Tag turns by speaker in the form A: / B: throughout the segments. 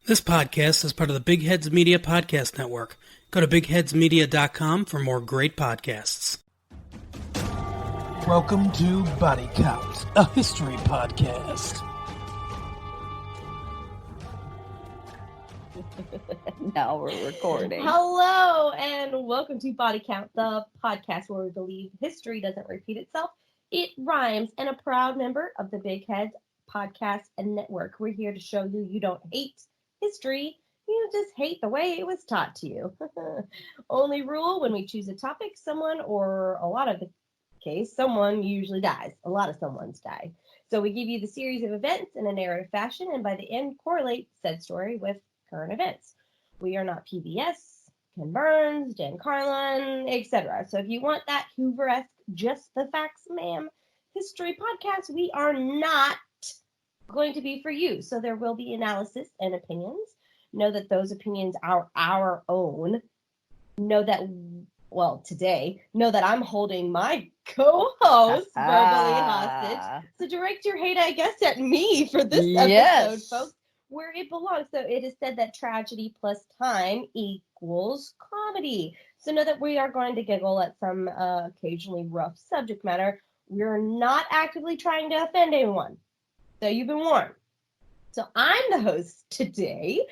A: This podcast is part of the Big Heads Media Podcast Network. Go to bigheadsmedia.com for more great podcasts. Welcome to Body Count, a history podcast.
B: Now we're recording.
C: Hello, and welcome to Body Count, the podcast where we believe history doesn't repeat itself. It rhymes, and a proud member of the Big Heads Podcast and Network. We're here to show you you don't hate history, you just hate the way it was taught to you. Only rule, when we choose a topic, someone, or a lot of the case, someone usually dies. A lot of someone's die. So we give you the series of events in a narrative fashion, and by the end, correlate said story with current events. We are not PBS, Ken Burns, Dan Carlin, etc. So if you want that Hoover-esque, just the facts, ma'am, history podcast, we are not going to be for you. So there will be analysis and opinions. Know that those opinions are our own. Know that, well, today, know that I'm holding my co-host verbally hostage. So direct your hate, I guess, at me for this episode, folks, where it belongs. So it is said that tragedy plus time equals comedy. So know that we are going to giggle at some occasionally rough subject matter. We're not actively trying to offend anyone. So you've been warned. So I'm the host today.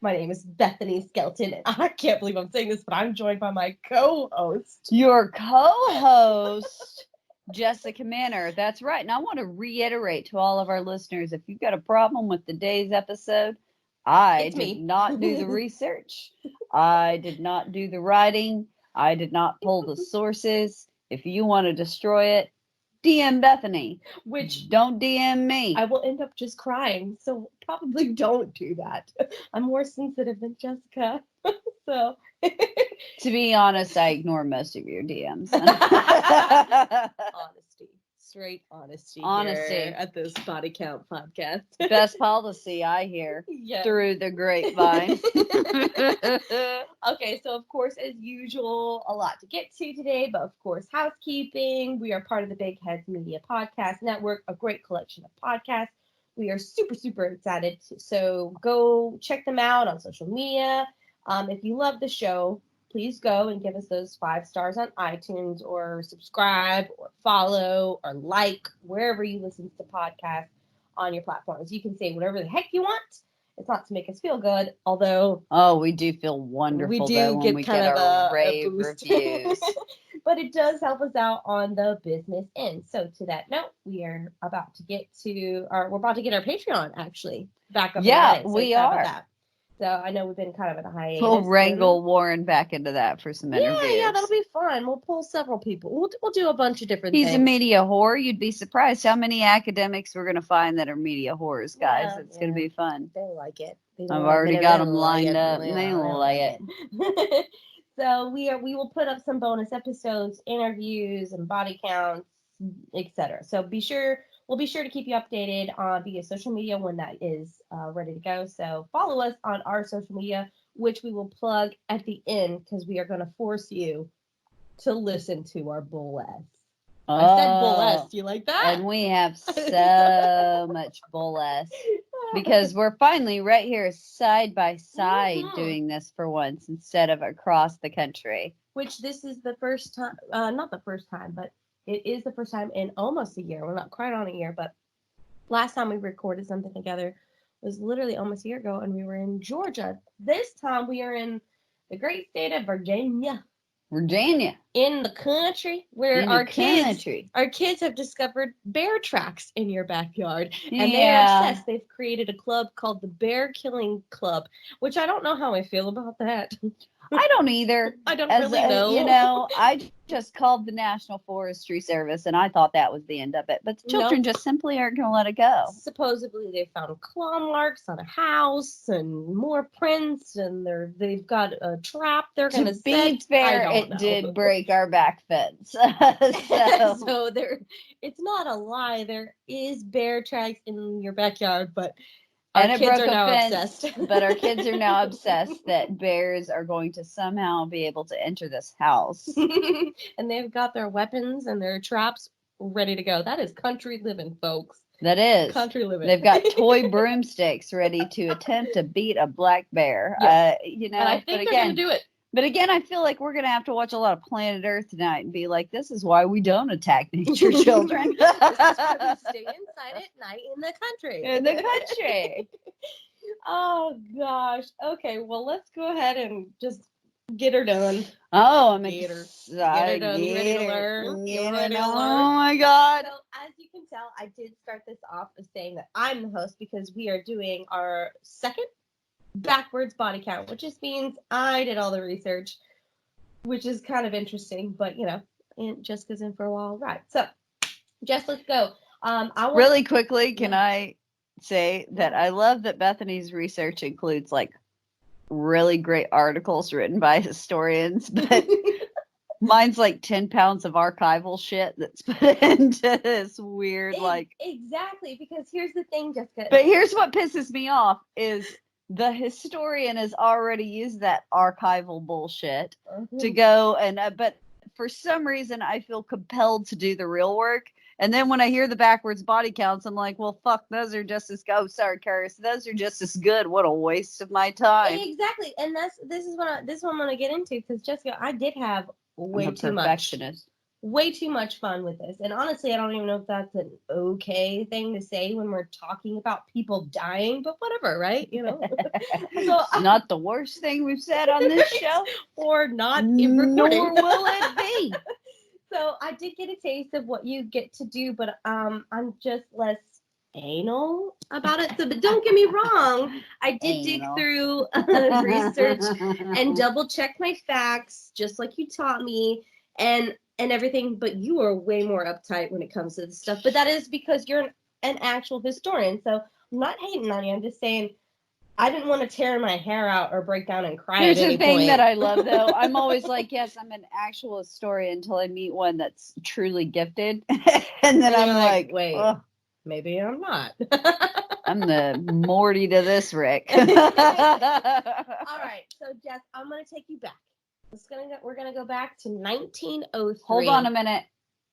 C: My name is Bethany Skelton, and I can't believe I'm saying this, but I'm joined by my co-host.
B: Your co-host, Jessica Manor. That's right. And I want to reiterate to all of our listeners, if you've got a problem with today's episode, I did not do the research. I did not do the writing. I did not pull the sources. If you want to destroy it, DM Bethany, which don't DM me.
C: I will end up just crying, so probably don't do that. I'm more sensitive than Jessica, so.
B: To be honest, I ignore most of your DMs.
C: Honesty, straight honesty.
B: Honesty
C: at this Body Count podcast.
B: Best policy I hear through the grapevine.
C: Okay, so of course, as usual, a lot to get to today, but of course, housekeeping. We are part of the Big Heads Media Podcast Network, a great collection of podcasts. We are super, super excited. So go check them out on social media. If you love the show, please go and give us those 5 stars on iTunes, or subscribe or follow or like wherever you listen to podcasts on your platforms. You can say whatever the heck you want. It's not to make us feel good, although
B: we do feel wonderful.
C: We do
B: when
C: get
B: we
C: kind
B: get
C: of
B: our
C: a
B: rave
C: boost.
B: reviews.
C: But it does help us out on the business end. So to that note, we're about to get our Patreon actually back up.
B: Yeah,
C: so
B: we are.
C: that. So I know we've been kind of in a hiatus.
B: We'll wrangle Warren back into that for some interviews.
C: Yeah, that'll be fun. We'll pull several people. We'll do a bunch of different things.
B: He's a media whore. You'd be surprised how many academics we're going to find that are media whores, guys. It's going to be fun.
C: They like it.
B: I've already got them lined up. They like
C: it. So we will put up some bonus episodes, interviews, and body counts, etc. So we'll be sure to keep you updated via social media when that is ready to go. So follow us on our social media, which we will plug at the end, because we are going to force you to listen to our bull-ass. I said bull-ass. Do you like that?
B: And we have so much bull-ass. Because we're finally right here side by side doing this for once instead of across the country.
C: Which this is the first time, not the first time, but it is the first time in almost a year. Well, not quite on a year, but last time we recorded something together was literally almost a year ago, and we were in Georgia. This time we are in the great state of Virginia. In the country, where our kids have discovered bear tracks in your backyard, and they are obsessed. They've created a club called the Bear Killing Club, which I don't know how I feel about that.
B: I don't either.
C: I don't really know.
B: I just called the National Forestry Service, and I thought that was the end of it. But the children just simply aren't going to let it go.
C: Supposedly, they found claw marks on a house and more prints, and they've got a trap they're going to set.
B: To be fair, it did break our back fence. So
C: it's not a lie. There is bear tracks in your backyard, but
B: our kids are now obsessed. But our kids are now obsessed that bears are going to somehow be able to enter this house.
C: And they've got their weapons and their traps ready to go. That is country living, folks.
B: That is.
C: Country living.
B: They've got toy broomsticks ready to attempt to beat a black bear.
C: Yeah.
B: You know,
C: And I think they're going to do it.
B: But again, I feel like we're going to have to watch a lot of Planet Earth tonight and be like, this is why we don't attack nature children.
C: This is why we stay inside at night in the country.
B: In the country.
C: Oh, gosh. Okay, well, let's go ahead and just get her done.
B: Oh, I'm
C: Get her.
B: excited.
C: Get her done. You ready to learn? You ready to learn?
B: Oh, my God.
C: So, as you can tell, I did start this off as saying that I'm the host because we are doing our second backwards body count, which just means I did all the research, which is kind of interesting, but you know, Jessica's in for a wild ride. So, Jess, let's go.
B: Really quickly, can I say that I love that Bethany's research includes like really great articles written by historians, but mine's like 10 pounds of archival shit that's put into this weird
C: exactly, because here's the thing, Jessica.
B: But here's what pisses me off is the historian has already used that archival bullshit to go and but for some reason I feel compelled to do the real work. And then when I hear the backwards body counts, I'm like, well, fuck, those are just as good. Oh, sorry, Karis. Those are just as good. What a waste of my time.
C: Exactly. And this is what I'm going to get into, because Jessica, I did have way too much fun with this. And honestly, I don't even know if that's an okay thing to say when we're talking about people dying, but whatever, right? You know,
B: so, not the worst thing we've said on this show,
C: or not in recording.
B: Nor will it be.
C: So I did get a taste of what you get to do, but I'm just less anal about it. So, but don't get me wrong, I did dig through research and double check my facts, just like you taught me, and everything. But you are way more uptight when it comes to this stuff. But that is because you're an actual historian. So I'm not hating on you. I'm just saying I didn't want to tear my hair out or break down and cry.
B: Here's
C: at any
B: the thing
C: point.
B: that I love, though. I'm always like, yes, I'm an actual historian until I meet one that's truly gifted. And then I'm like,
C: wait,
B: oh,
C: maybe I'm not.
B: I'm the Morty to this, Rick.
C: All right. So, Jess, I'm going to take you back. We're going to go back to 1903.
B: Hold on a minute.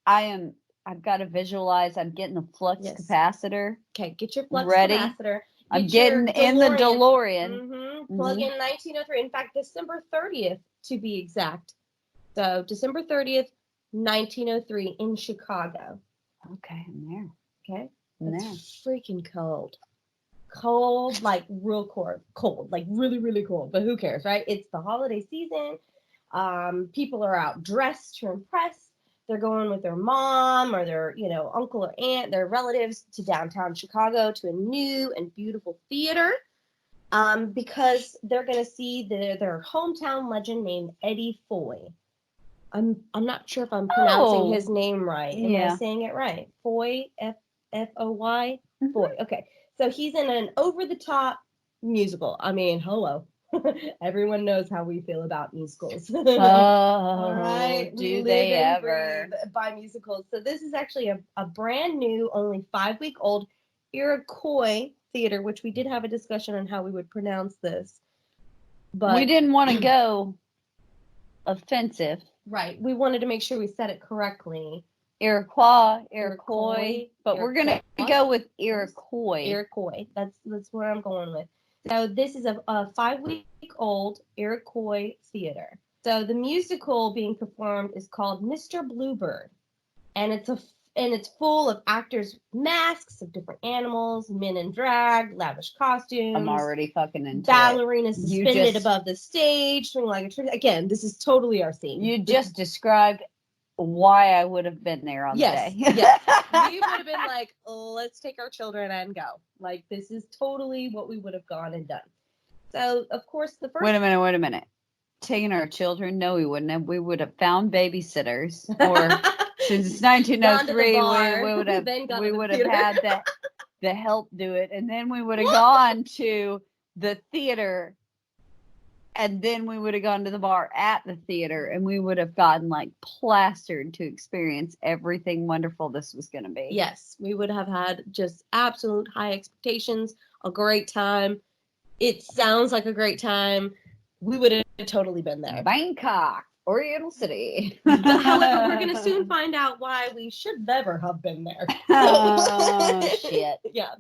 B: I've got to visualize. I'm getting the flux capacitor.
C: Okay, get your flux
B: ready.
C: Capacitor.
B: I'm getting in the DeLorean.
C: Plug in 1903. In fact, December 30th to be exact. So December 30th, 1903 in Chicago.
B: Okay, I'm there.
C: Okay.
B: It's
C: freaking cold. Cold, like real cold, like really, really cold. But who cares, right? It's the holiday season. People are out dressed to impress. They're going with their mom or their, uncle or aunt, their relatives to downtown Chicago to a new and beautiful theater because they're going to see their hometown legend named Eddie Foy. I'm not sure if I'm pronouncing his name right. Am I saying it right? Foy, F-O-Y? Foy. Okay. So he's in an over-the-top musical. I mean, hello. Everyone knows how we feel about musicals. All right.
B: Do they ever?
C: By musicals. So this is actually a brand new, only 5-week-old Iroquois theater, which we did have a discussion on how we would pronounce this. But
B: we didn't want to go offensive.
C: Right. We wanted to make sure we said it correctly.
B: Iroquois, but we're going to go with Iroquois.
C: Iroquois. That's where I'm going with. So this is a 5-week-old Iroquois theater. So the musical being performed is called Mr. Bluebird, and it's full of actors' masks of different animals, men in drag, lavish costumes.
B: I'm already fucking into
C: ballerinas suspended above the stage, swinging like a tree. Again, this is totally our scene.
B: You just described why I would have been there on the day.
C: Yes. We would have been like, let's take our children and go. Like, this is totally what we would have gone and done. So, of course, the first...
B: Wait a minute. Taking our children? No, we wouldn't have. We would have found babysitters. Or, since it's 1903, we would have had the help do it. And then we would have gone to the theater. And then we would have gone to the bar at the theater, and we would have gotten like plastered to experience everything wonderful this was going to be.
C: Yes, we would have had just absolute high expectations, a great time. It sounds like a great time. We would have totally been there.
B: Bangkok. Oriental City.
C: However, we're going to soon find out why we should never have been there.
B: Oh, shit.
C: Yeah.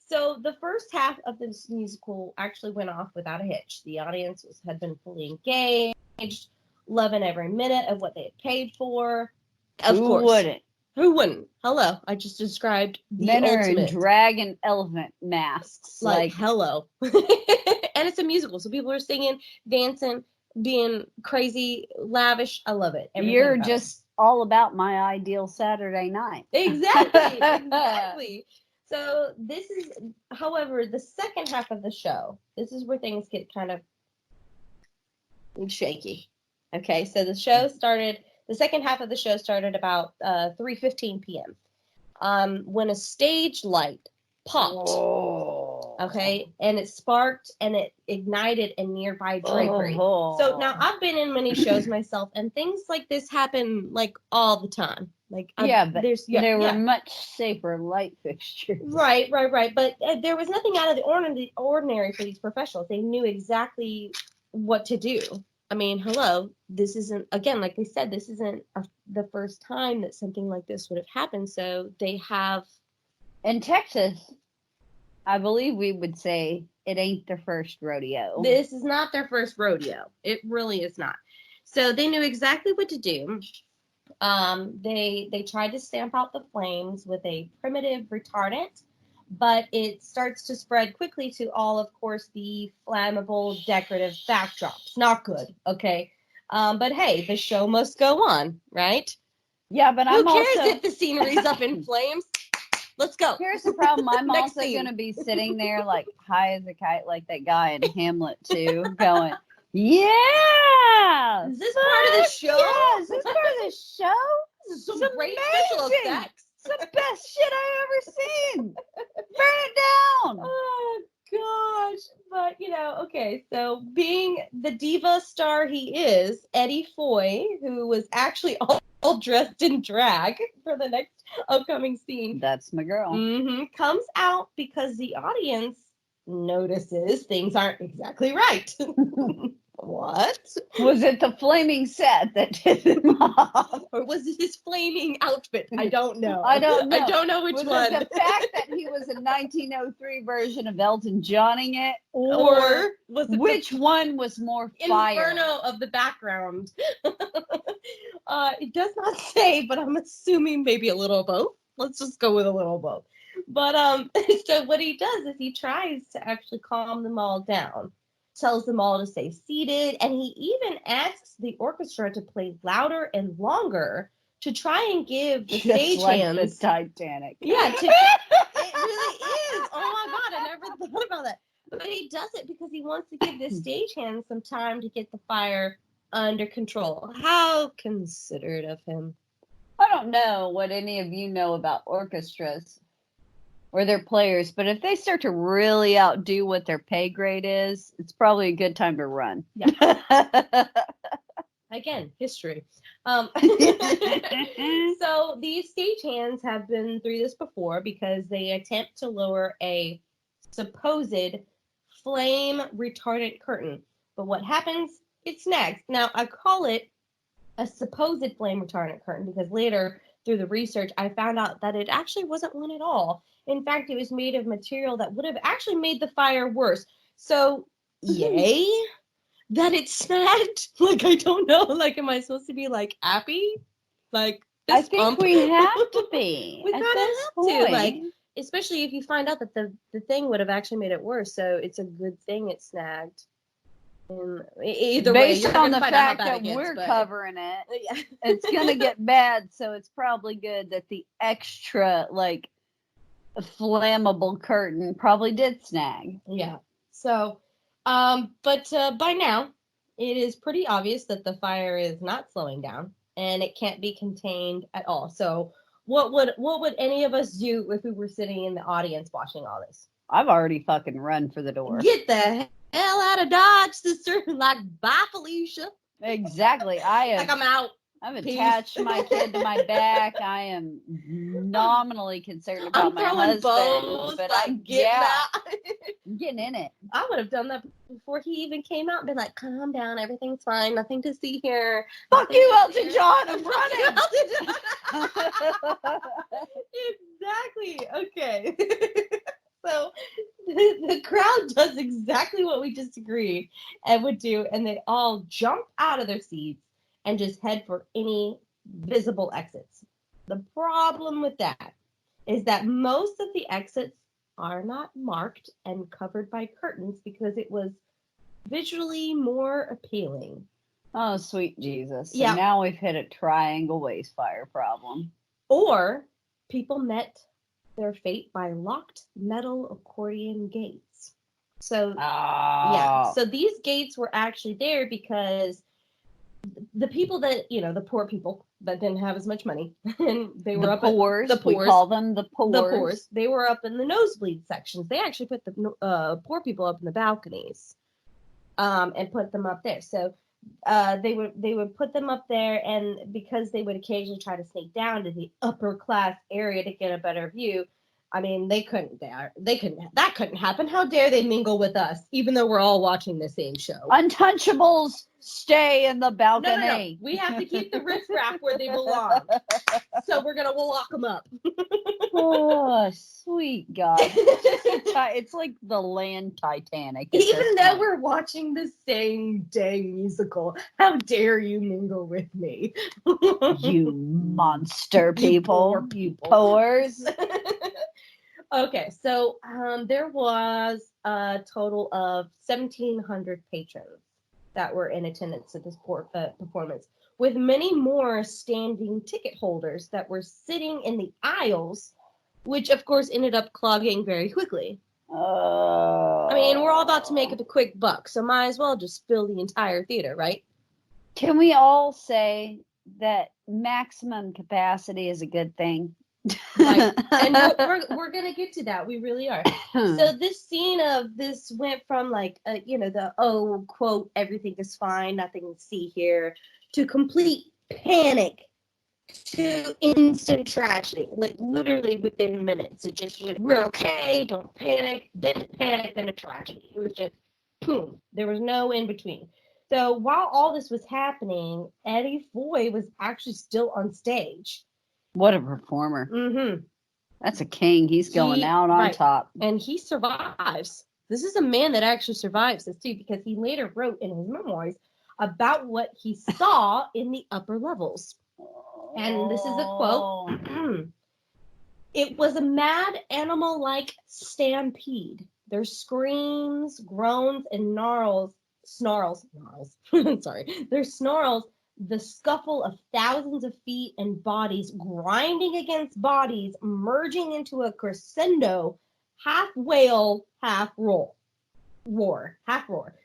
C: So the first half of this musical actually went off without a hitch. The audience had been fully engaged, loving every minute of what they had paid for. Of
B: Who
C: course.
B: wouldn't?
C: Who wouldn't? Hello. I just described the
B: Men are in
C: ultimate.
B: dragon elephant masks.
C: Like hello. And it's a musical, so people are singing, dancing, being crazy, lavish. I love it. Everything
B: you're
C: about
B: just all about my ideal Saturday night.
C: it. Exactly. So this is, however, the second half of the show. This is where things get kind of shaky. Okay, so the show started. The second half of the show started about 3:15 p.m. When a stage light popped.
B: Oh.
C: Okay, and it sparked and it ignited a nearby drapery.
B: Oh.
C: So now I've been in many shows myself, and things like this happen like all the time. Like
B: but there were much safer light fixtures.
C: Right. But there was nothing out of the ordinary for these professionals. They knew exactly what to do. I mean, hello, this isn't, again, like they said, this isn't the first time that something like this would have happened. So they have.
B: In Texas, I believe we would say it ain't their first rodeo.
C: This is not their first rodeo. It really is not. So they knew exactly what to do. They tried to stamp out the flames with a primitive retardant, but it starts to spread quickly to all, of course, the flammable decorative backdrops. Not good, okay? But hey, the show must go on, right?
B: Yeah, but
C: Who cares if the scenery's up in flames? Let's go.
B: Here's the problem. I'm
C: Next
B: also
C: scene.
B: going to be sitting there like high as a kite, like that guy in Hamlet too, going, yeah!
C: Is this part of the show?
B: Yeah, is this part of the show?
C: This is some
B: It's
C: great
B: amazing.
C: special effects.
B: It's the best shit I've ever seen. Burn it down.
C: Oh gosh, but okay, so being the diva star he is, Eddie Foy, who was actually all dressed in drag for the next upcoming scene,
B: That's my girl.
C: comes out because the audience notices things aren't exactly right. What?
B: Was it the flaming set that did him off?
C: Or was it his flaming outfit? I don't know.
B: I don't know.
C: I don't know which
B: was
C: one.
B: it the fact that he was a 1903 version of Elton Johning it?
C: Or was it
B: Which one was more fire?
C: Inferno of the background? It does not say, but I'm assuming maybe a little of both. Let's just go with a little of both. But so what he does is he tries to actually calm them all down, tells them all to stay seated, and he even asks the orchestra to play louder and longer to try and give the
B: Just like
C: stagehands.
B: the Titanic.
C: Yeah, it really is. Oh my god, I never thought about that. But he does it because he wants to give the stagehands some time to get the fire under control. How considerate of him.
B: I don't know what any of you know about orchestras or their players, but if they start to really outdo what their pay grade is, it's probably a good time to run.
C: Yeah. Again, history. So these stagehands have been through this before because they attempt to lower a supposed flame retardant curtain. But what happens? It snags. Now, I call it a supposed flame retardant curtain because later, through the research, I found out that it actually wasn't one at all. In fact, it was made of material that would have actually made the fire worse. So, yay that it snagged. Like, I don't know. Like, am I supposed to be, like, happy? Like,
B: I think we have to be.
C: We
B: at
C: kind of
B: this
C: have
B: point.
C: to. Like, especially if you find out that the thing would have actually made it worse. So, it's a good thing it snagged. And either way,
B: based
C: you're
B: on
C: gonna
B: the
C: find out
B: fact
C: how bad
B: that
C: it gets,
B: we're
C: but-
B: covering it,
C: Yeah.
B: it's gonna get bad. So it's probably good that the extra like flammable curtain probably did snag.
C: Yeah. So, but by now, it is pretty obvious that the fire is not slowing down, and it can't be contained at all. So, what would any of us do if we were sitting in the audience watching all this?
B: I've already fucking run for the door.
C: Get the hell out of Dodge, sister! Like, bye, Felicia.
B: Exactly. I
C: Like, I'm out.
B: I've
C: Peace.
B: attached my kid to my back. I am nominally concerned about
C: I'm
B: my
C: throwing
B: husband,
C: bones,
B: but
C: like,
B: I'm getting in it.
C: I would have done that before he even came out and been like, calm down, everything's fine, nothing to see here.
B: Fuck
C: Nothing
B: you,
C: to
B: Elton
C: hear."
B: John. I'm
C: Fuck you,
B: running.
C: Elton John. Exactly. Okay. So the crowd does exactly what we just agreed and would do, and they all jump out of their seats and just head for any visible exits. The problem with that is that most of the exits are not marked and covered by curtains because it was visually more appealing.
B: Oh, sweet Jesus. So
C: Yeah.
B: now we've hit a triangle waste fire problem.
C: Or people met their fate by locked metal accordion gates. So yeah, so these gates were actually there because the people that, the poor people that didn't have as much money, and they were
B: the
C: up
B: poors.
C: at the
B: We
C: poors.
B: call them the poors.
C: The poors. They were up in the nosebleed sections. They actually put the poor people up in the balconies, and put them up there. So they would put them up there, and because they would occasionally try to sneak down to the upper class area to get a better view, I mean, that couldn't happen. How dare they mingle with us, even though we're all watching the same show?
B: Untouchables stay in the balcony.
C: No. We have to keep the riffraff where they belong. So we'll lock them up.
B: Oh, sweet God. It's like the land Titanic.
C: Even though we're watching the same dang musical, how dare you mingle with me?
B: You monster people.
C: You
B: Poors.
C: Okay, so there was a total of 1,700 patrons that were in attendance at this performance, with many more standing ticket holders that were sitting in the aisles, which of course ended up clogging very quickly. I mean, we're all about to make it a quick buck, so might as well just fill the entire theater, right?
B: Can we all say that maximum capacity is a good thing?
C: Right. And we're gonna get to that. We really are. So this scene of this went from like the quote, everything is fine, nothing to see here, to complete panic, to instant tragedy, like literally within minutes. It just went, we're okay, don't panic, then panic, then a tragedy. It was just boom. There was no in between. So while all this was happening, Eddie Foy was actually still on stage.
B: What a performer.
C: Mm-hmm.
B: That's a king. He's going out on top.
C: And he survives. This is a man that actually survives this too, because he later wrote in his memoirs about what he saw in the upper levels. And this is a quote. It was a mad animal-like stampede. Their screams, groans, and snarls. Their snarls, the scuffle of thousands of feet and bodies grinding against bodies, merging into a crescendo, half wail, half roar.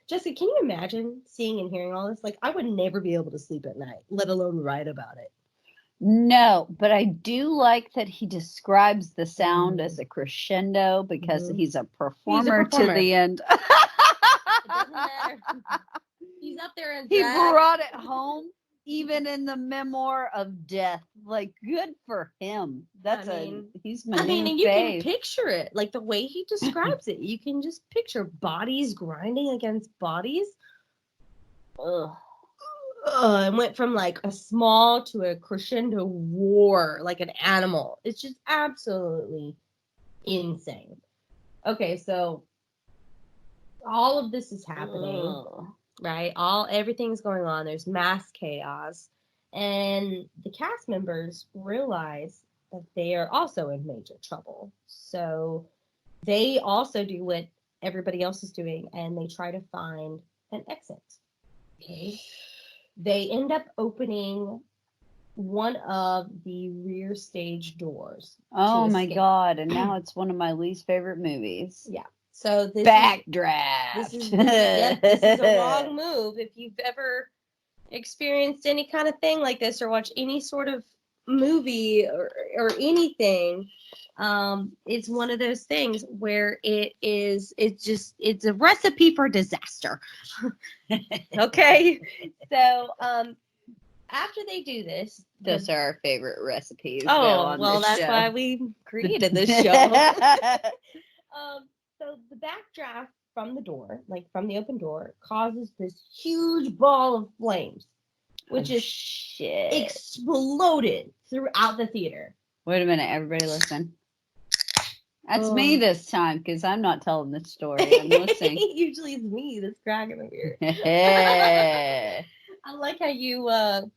C: Jessica, can you imagine seeing and hearing all this? Like, I would never be able to sleep at night, let alone write about it.
B: No, but I do like that he describes the sound as a crescendo because he's a performer to the end.
C: It doesn't matter. He's up there and
B: he brought it home, even in the memoir of death. Like, good for him. He's my
C: and you can picture it, like the way he describes it. You can just picture bodies grinding against bodies. Ugh. It went from like a small to a crescendo roar, like an animal. It's just absolutely insane. Okay, so all of this is happening, right? Everything's going on. There's mass chaos, and the cast members realize that they are also in major trouble. So they also do what everybody else is doing, and they try to find an exit. Okay. They end up opening one of the rear stage doors.
B: Oh my God. And now it's one of my least favorite movies.
C: Yeah. So this
B: Backdraft.
C: This is a wrong move. If you've ever experienced any kind of thing like this or watched any sort of movie or anything, it's one of those things where it's a recipe for disaster. Okay. So after they do this,
B: Those are our favorite recipes.
C: that's why we created this show. So the backdraft from the door, like from the open door, causes this huge ball of flames, which is
B: shit.
C: Exploded throughout the theater.
B: Wait a minute, everybody listen. That's me this time, because I'm not telling this story. I'm listening.
C: Usually it's me that's cracking the beer. I like how you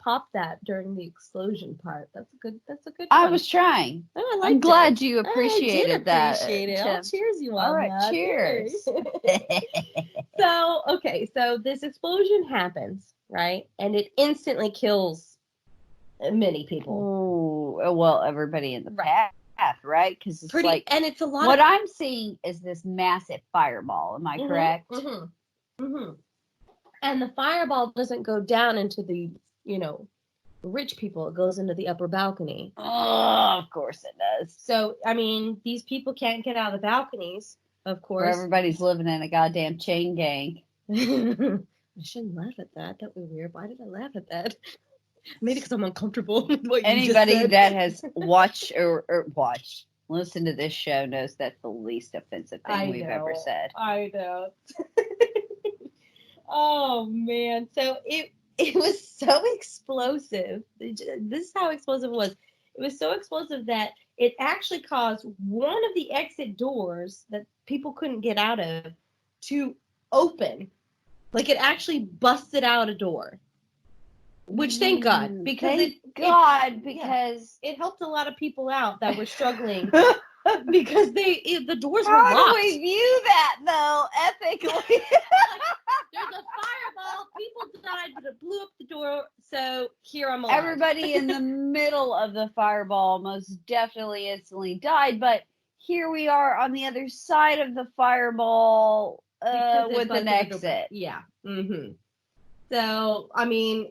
C: popped that during the explosion part. That's a good
B: I
C: one.
B: was trying.
C: Oh,
B: I'm glad you appreciated
C: I did
B: that.
C: appreciate it. I'll cheers you on
B: All right,
C: that.
B: cheers.
C: So this explosion happens, right? And it instantly kills many people.
B: Oh, well, everybody in the path, right? Because it's
C: and it's a lot.
B: What I'm seeing is this massive fireball. Am I correct?
C: Mm-hmm. Mm-hmm. And the fireball doesn't go down into the, rich people. It goes into the upper balcony.
B: Oh, of course it does.
C: So, I mean, these people can't get out of the balconies, of course.
B: Where everybody's living in a goddamn chain gang.
C: I shouldn't laugh at that. That was weird. Why did I laugh at that? Maybe because I'm uncomfortable with what you just said.
B: Anybody that has watched listened to this show knows that's the least offensive thing we've ever said.
C: I know. Oh man, so it was so explosive. This is how explosive it was. It was so explosive that it actually caused one of the exit doors that people couldn't get out of to open. Like it actually busted out a door. Which thank God, because it helped a lot of people out that were struggling. Because the doors were locked.
B: How do we view that though, ethically?
C: There's a fireball. People died, but it blew up the door. So here I'm alive.
B: Everybody in the middle of the fireball most definitely instantly died, but here we are on the other side of the fireball with an exit.
C: Yeah. Mm-hmm. So I mean,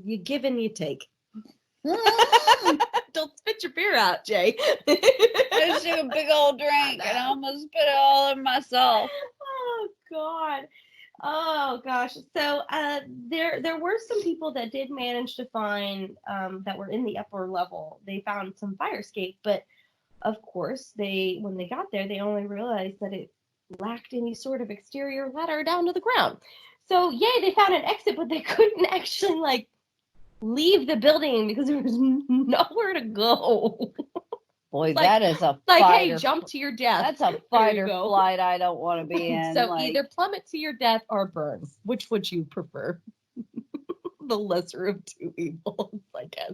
C: you give and you take. Don't spit your beer out, Jay.
B: I just took a big old drink and I almost spit it all in myself.
C: Oh God. Oh gosh. So there were some people that did manage to find that were in the upper level. They found some fire escape, but of course when they got there, they only realized that it lacked any sort of exterior ladder down to the ground. So yay, they found an exit, but they couldn't actually leave the building because there was nowhere to go.
B: Boy, that is a
C: hey, jump to your death.
B: That's a fight or flight I don't want to be in.
C: So either plummet to your death or burn. Which would you prefer? The lesser of two evils, I guess.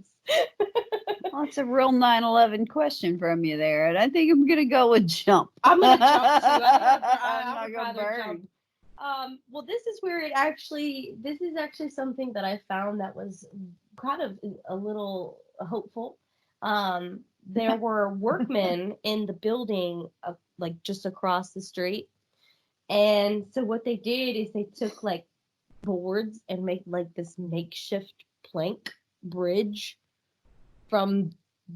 B: Well, that's a real 9/11 question from you there, and I think I'm gonna go with jump.
C: I'm gonna jump too.
B: I'm not gonna burn.
C: Jump. Well, this is actually something that I found that was kind of a little hopeful. There were workmen in the building, just across the street, and so what they did is they took boards and make this makeshift plank bridge from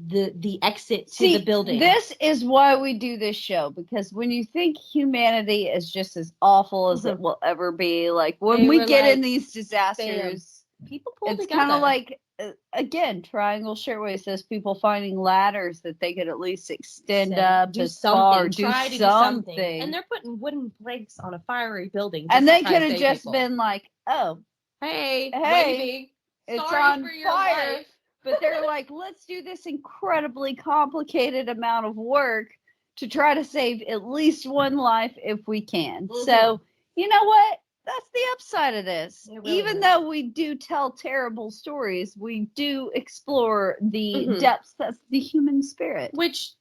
C: the exit to the building.
B: This is why we do this show, because when you think humanity is just as awful as it will ever be, when we get in these disasters,
C: people pull
B: it's
C: together.
B: kind of again, Triangle Shirtwaist says people finding ladders that they could at least extend up,
C: do
B: something.
C: And they're putting wooden planks on a fiery building.
B: And they could have just been oh,
C: hey,
B: waving. It's on
C: for your
B: fire.
C: life.
B: But they're let's do this incredibly complicated amount of work to try to save at least one life if we can. Mm-hmm. So, you know what? That's the upside of this. Really Even though we do tell terrible stories, we do explore the depths of the human spirit,
C: which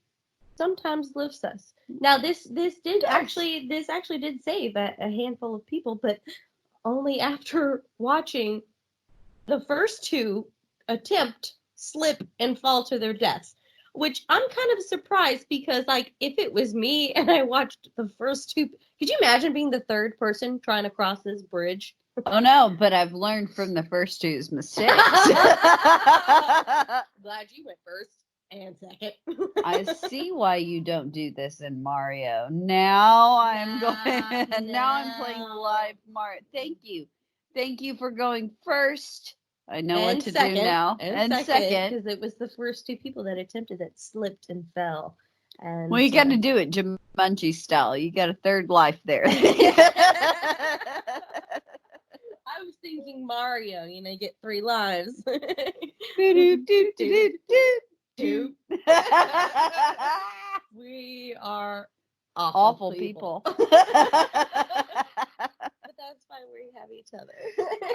C: sometimes lifts us. Now, this actually did save a handful of people, but only after watching the first two attempt, slip, and fall to their deaths, which I'm kind of surprised because, if it was me and I watched the first two, could you imagine being the third person trying to cross this bridge?
B: Oh no, but I've learned from the first two's mistakes.
C: Glad you went first and second.
B: I see why you don't do this in Mario. Now I'm playing live Mario. Thank you for going first. I know what to do now.
C: And second, because it was the first two people that attempted that slipped and fell. And
B: well, you got to do it Jumanji style. You got a third life there.
C: I was thinking Mario, you know, get 3 lives.
B: Two.
C: We are
B: awful people.
C: But that's why we have each other.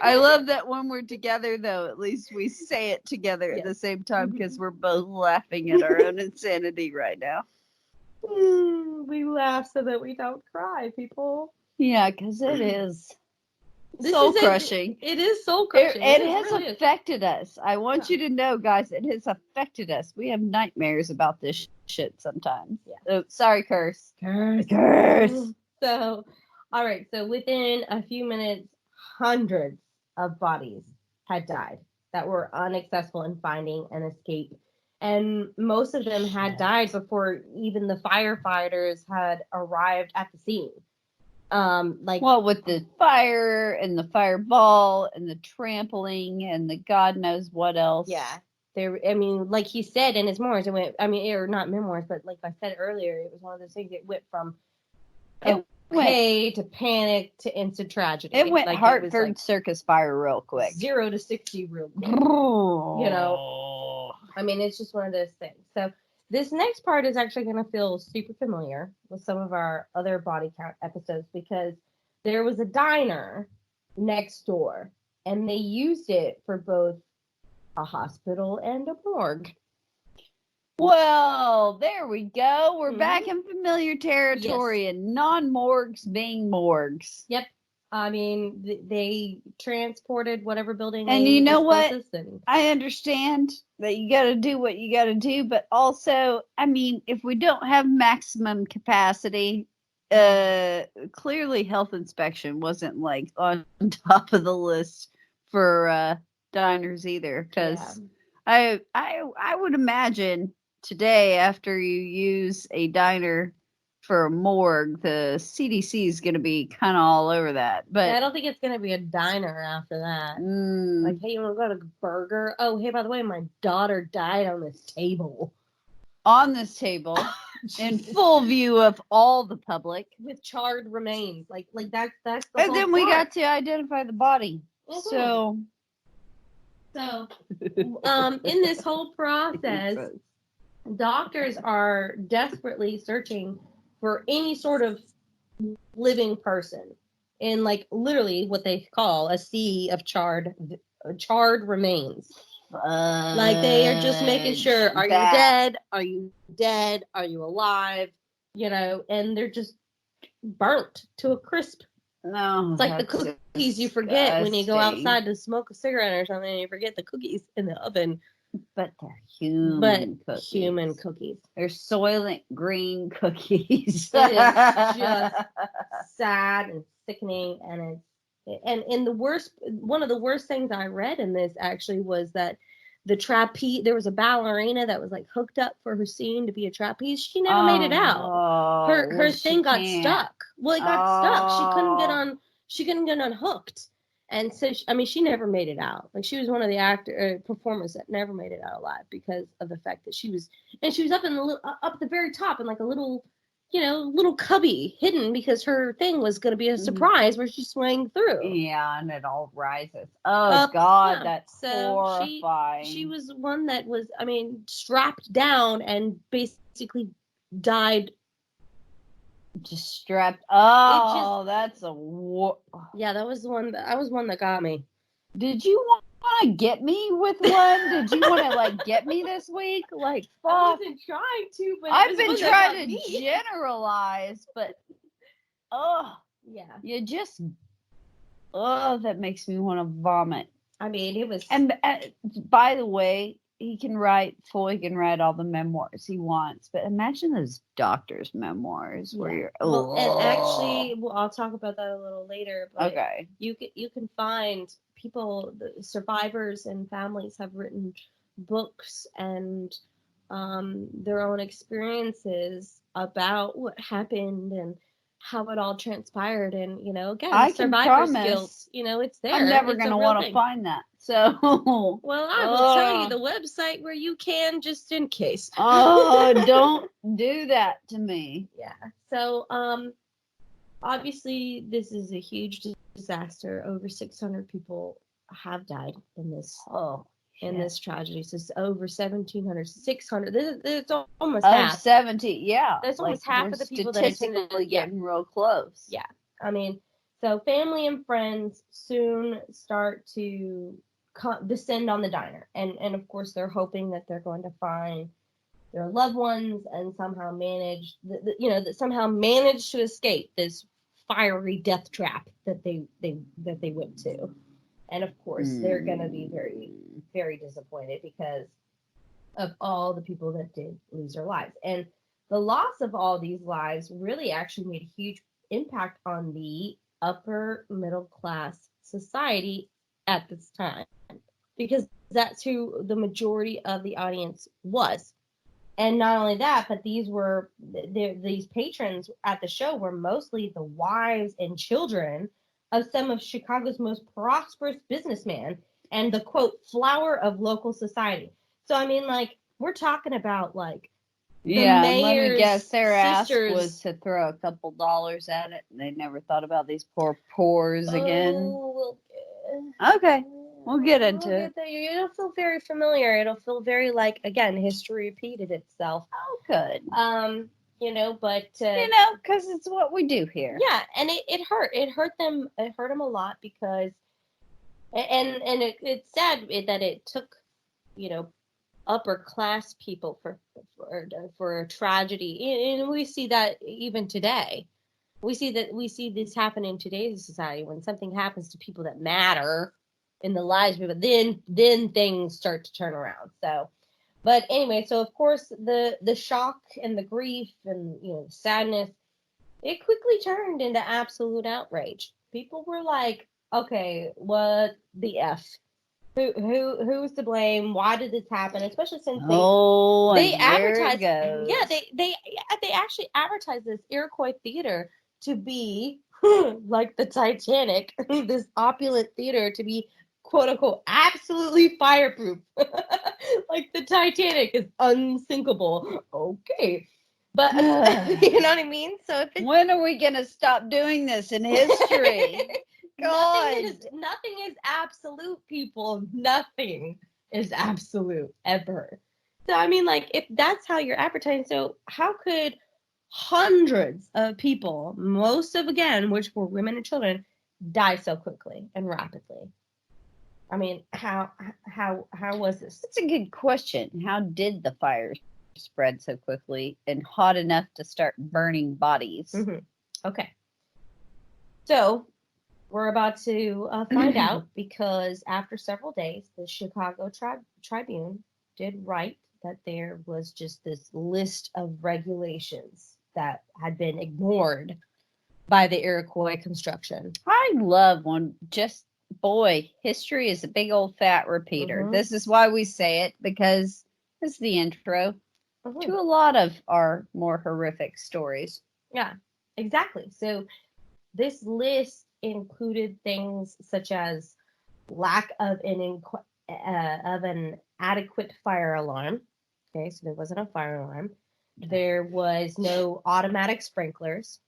B: I love that when we're together, though, at least we say it together at the same time because we're both laughing at our own insanity right now.
C: We laugh so that we don't cry, people.
B: Yeah, because it is soul crushing.
C: It is soul crushing.
B: It has really affected us. I want you to know, guys, it has affected us. We have nightmares about this shit sometimes. Yeah. Oh, sorry, curse.
C: So, all right. So within a few minutes, hundreds of bodies had died that were unsuccessful in finding an escape. And most of them had died before even the firefighters had arrived at the scene. With the fire and the fireball and the trampling and the God knows what else. Yeah. Like he said in his memoirs, or not memoirs, but like I said earlier, it was one of those things that went from to panic to instant tragedy.
B: It went Hartford Circus fire real quick.
C: 0 to 60 real quick. You know, it's just one of those things. So this next part is actually going to feel super familiar with some of our other body count episodes because there was a diner next door and they used it for both a hospital and a morgue.
B: Well, there we go. We're back in familiar territory and non-morgues being morgues.
C: Yep. They transported whatever building.
B: And you know what? I understand that you got to do what you got to do, but also, if we don't have maximum capacity, clearly health inspection wasn't like on top of the list for diners either. Because I would imagine today, after you use a diner for a morgue, the CDC is going to be kind of all over that. But
C: I don't think it's going to be a diner after that. Like, hey, you want to go to Burger? Oh, hey, by the way, my daughter died on this table.
B: On this table, in full view of all the public,
C: with charred remains. Like that's. The
B: and then we got to identify the body. Mm-hmm.
C: So, in this whole process, doctors are desperately searching for any sort of living person in literally what they call a sea of charred remains. Like they are just making sure, are you dead? Are you dead? Are you alive? You know, and they're just burnt to a crisp.
B: No,
C: it's like the cookies you forget when you go outside to smoke a cigarette or something, and you forget the cookies in the oven.
B: But they're human
C: cookies.
B: They're Soylent Green cookies.
C: It is just sad and sickening, and one of the worst things I read in this actually was that the trapeze, there was a ballerina that was hooked up for her scene to be a trapeze. She never made it out. Her thing got stuck. Well, it got stuck. She couldn't get unhooked. And so, she never made it out. She was one of the performers that never made it out alive because of the fact that she was up in up at the very top in a little cubby hidden because her thing was going to be a surprise where she swung through.
B: Yeah, and it all rises. Oh God, that's horrifying.
C: She was one that was, strapped down and basically died.
B: Just strapped. Oh, that's a
C: yeah. That was one that got me.
B: Did you want to get me with one? Did you want to get me this week? Fuck.
C: I wasn't trying to, but
B: I've been trying to generalize, but
C: yeah,
B: you just that makes me want to vomit.
C: It was.
B: And by the way, he can write all the memoirs he wants, but imagine those doctors' memoirs where you're.
C: And actually, I'll talk about that a little later. But
B: okay.
C: You can find people, the survivors and families have written books and their own experiences about what happened and how it all transpired. And again, survivor skills. it's there.
B: I'm never
C: It's
B: going
C: a
B: to
C: real
B: want to
C: thing.
B: find that. So,
C: Well, I will tell you
B: Ugh.
C: the website where you can, just in case.
B: oh, don't do that to me.
C: Yeah. So, obviously, this is a huge disaster. Over 600 people have died in this
B: Oh,
C: this tragedy. So it's over 1,700, 600. It's almost
B: of
C: half.
B: 70, yeah.
C: That's almost half
B: we're
C: of the people that attended.
B: statistically getting real close.
C: Yeah. I mean, so family and friends soon start to descend on the diner, and of course they're hoping that they're going to find their loved ones and somehow manage, that somehow manage to escape this fiery death trap that they went to. And of course, they're going to be very, very disappointed because of all the people that did lose their lives. And the loss of all these lives really actually made a huge impact on the upper middle class society at this time, because that's who the majority of the audience was. And not only that, but these patrons at the show were mostly the wives and children of some of Chicago's most prosperous businessmen and the, quote, flower of local society. So, I mean, we're talking about,
B: Yeah, let me
C: mayor's
B: guess. Their ask
C: sisters.
B: was to throw a couple dollars at it. They never thought about these poor poors again. Okay, we'll get into it.
C: It'll feel very familiar. It'll feel very again, history repeated itself.
B: Oh, good.
C: But
B: because it's what we do here.
C: yeah, and it hurt. It hurt them. It hurt them a lot because, and it's sad that it took, upper class people for a tragedy, and we see that even today. We see this happen in today's society when something happens to people that matter in the lives of people, then things start to turn around. So, but anyway, so of course the shock and the grief and the sadness, it quickly turned into absolute outrage. People were like, okay, what the F? Who's to blame? Why did this happen? Especially since they advertised. Yeah, they actually advertised this Iroquois theater to be like the Titanic, this opulent theater to be, quote unquote, absolutely fireproof. Like the Titanic is unsinkable. Okay. But you know what I mean? So
B: when are we gonna stop doing this in history? God,
C: nothing is absolute, people. Nothing is absolute ever. So I mean, if that's how you're advertising, so how could hundreds of people, most of again, which were women and children, die so quickly and rapidly? I mean, how was this?
B: That's a good question. How did the fire spread so quickly and hot enough to start burning bodies?
C: Mm-hmm. Okay. So we're about to find out, because after several days, the Chicago Tribune did write that there was just this list of regulations that had been ignored by the Iroquois construction.
B: I love history is a big old fat repeater.
C: Mm-hmm.
B: This is why we say it, because it's the intro to a lot of our more horrific stories.
C: Yeah, exactly. So this list included things such as lack of an adequate fire alarm. Okay, so there wasn't a fire alarm. There was no automatic sprinklers.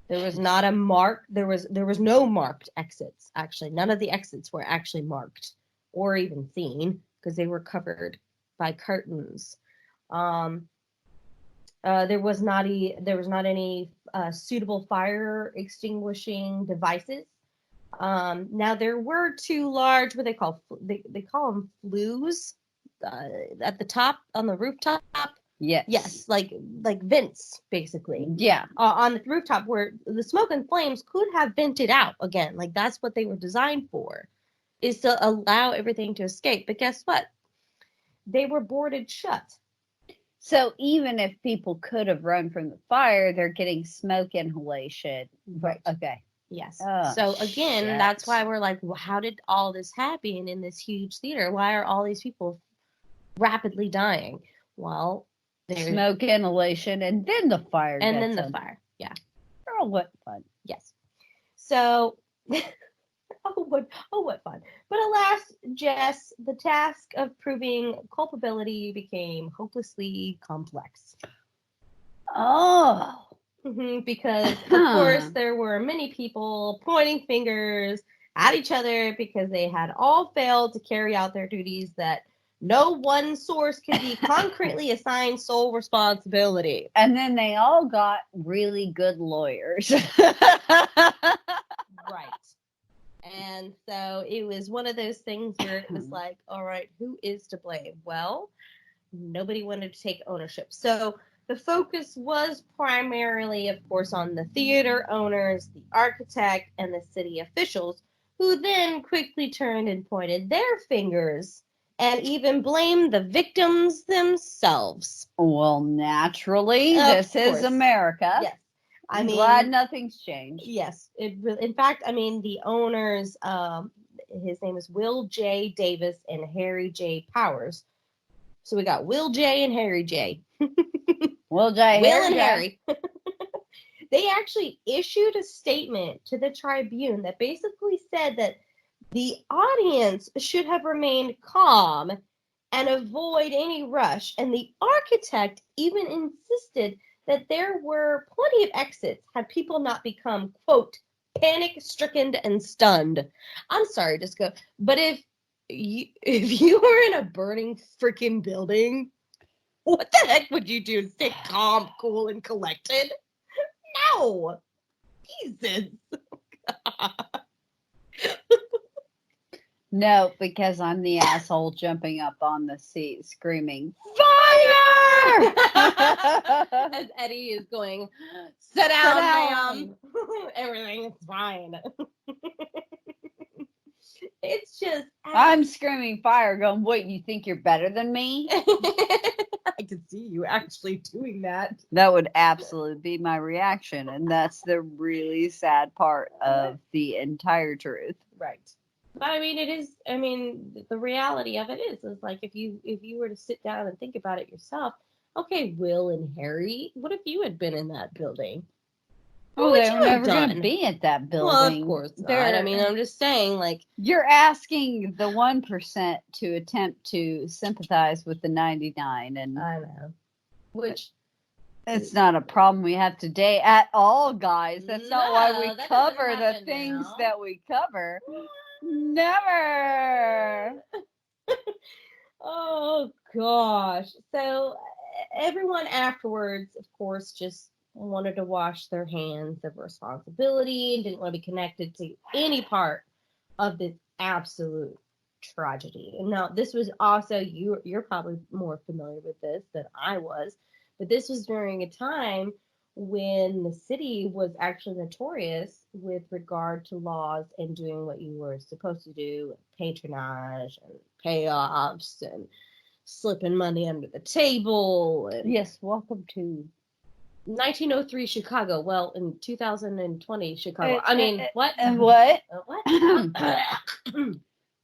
C: There was not a mark. There was no marked exits. Actually, none of the exits were actually marked or even seen because they were covered by curtains. There was not any suitable fire extinguishing devices. Now there were two large, what they call them flues, at the top on the rooftop. Yes, like vents, basically.
B: Yeah.
C: On the rooftop where the smoke and flames could have vented out again. Like that's what they were designed for, is to allow everything to escape. But guess what? They were boarded shut.
B: So even if people could have run from the fire, they're getting smoke inhalation.
C: Right.
B: Okay.
C: Yes. So again, that's why we're like, well, how did all this happen in this huge theater? Why are all these people rapidly dying? Well,
B: smoke inhalation and then the fire.
C: And then the fire. Yeah.
B: Oh, what fun.
C: Yes. So, oh Jess, the task of proving culpability became hopelessly complex.
B: Oh.
C: Because, of course, there were many people pointing fingers at each other because they had all failed to carry out their duties that no one source could be concretely assigned sole responsibility.
B: And then they all got really good lawyers.
C: Right. And so it was one of those things where it was like, all right, who is to blame? Well, nobody wanted to take ownership. So the focus was primarily, of course, on the theater owners, the architect, and the city officials, who then quickly turned and pointed their fingers and even blamed the victims themselves.
B: Well, naturally,
C: Of
B: this
C: course.
B: is America.
C: Yes.
B: I'm glad nothing's changed.
C: Yes. In fact, I mean, the owners, his name is Will J. Davis and Harry J. Powers. So we got Will J. and Harry J.
B: Will and
C: Harry. They actually issued a statement to the Tribune that basically said that the audience should have remained calm and avoid any rush. And the architect even insisted that there were plenty of exits had people not become, quote, panic-stricken and stunned. I'm sorry, Disco, but if you were in a burning freaking building, what the heck would you do? Stay calm, cool, and collected? No! Jesus!
B: No, because I'm the asshole jumping up on the seat screaming, fire!
C: As Eddie is going, sit down, ma'am. Everything is fine. It's just...
B: I'm screaming fire going, what, you think you're better than me?
C: I can see you actually doing that.
B: That would absolutely be my reaction. And that's the really sad part of the entire truth.
C: Right. But I mean, the reality of it is like if you were to sit down and think about it yourself, okay, Will and Harry, what if you had been in that building?
B: Well, they were never going to be at that building.
C: Well, of course not. I mean, I'm just saying, like...
B: You're asking the 1% to attempt to sympathize with the 99, and...
C: I know. Which...
B: It's not a problem we have today at all, guys. That's not why we cover the things that we cover. Never!
C: Oh, gosh. So, everyone afterwards, of course, just wanted to wash their hands of responsibility and didn't want to be connected to any part of this absolute tragedy. And now this was also, you're probably more familiar with this than I was, but this was during a time when the city was actually notorious with regard to laws and doing what you were supposed to do, patronage and payoffs and slipping money under the table. And
B: yes, welcome to
C: 1903 Chicago. Well, in 2020 Chicago. What?
B: And what?
C: What?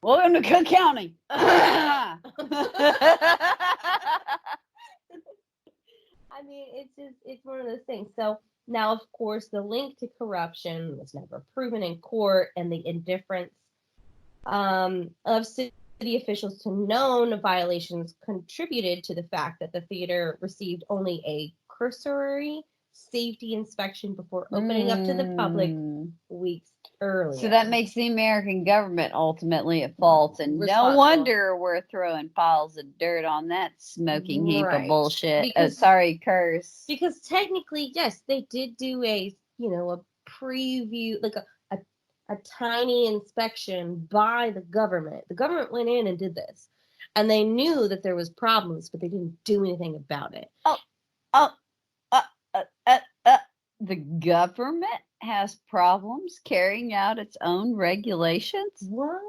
B: Welcome to Cook County.
C: I mean, it's one of those things. So now, of course, the link to corruption was never proven in court, and the indifference of city officials to known violations contributed to the fact that the theater received only a cursory safety inspection before opening up to the public weeks earlier.
B: So that makes the American government ultimately at fault, and no wonder we're throwing piles of dirt on that smoking heap of bullshit. Sorry, curse.
C: Because technically, yes, they did do a preview, like a tiny inspection by the government. The government went in and did this, and they knew that there was problems, but they didn't do anything about it.
B: The government has problems carrying out its own regulations?
C: What?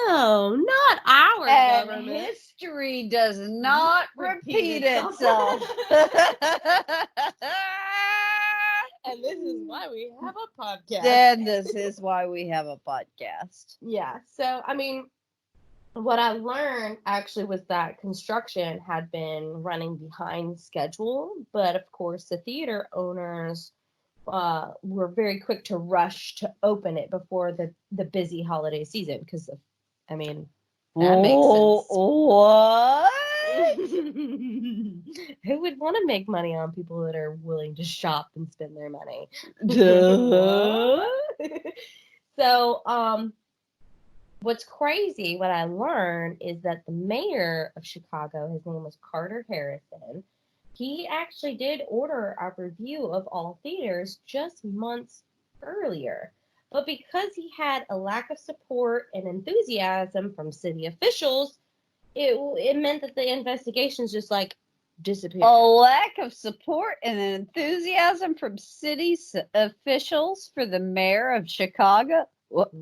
C: No, not our government.
B: History does not repeat itself.
C: And this is why we have a podcast.
B: And this is why we have a podcast.
C: Yeah. So, I mean, what I learned actually was that construction had been running behind schedule, but of course the theater owners were very quick to rush to open it before the busy holiday season because I mean, that makes sense.
B: What?
C: Who would want to make money on people that are willing to shop and spend their money?
B: Duh.
C: So, what's crazy, what I learned is that the mayor of Chicago, his name was Carter Harrison, he actually did order a review of all theaters just months earlier. But because he had a lack of support and enthusiasm from city officials, it meant that the investigations just like disappeared.
B: A lack of support and enthusiasm from city officials for the mayor of Chicago. What?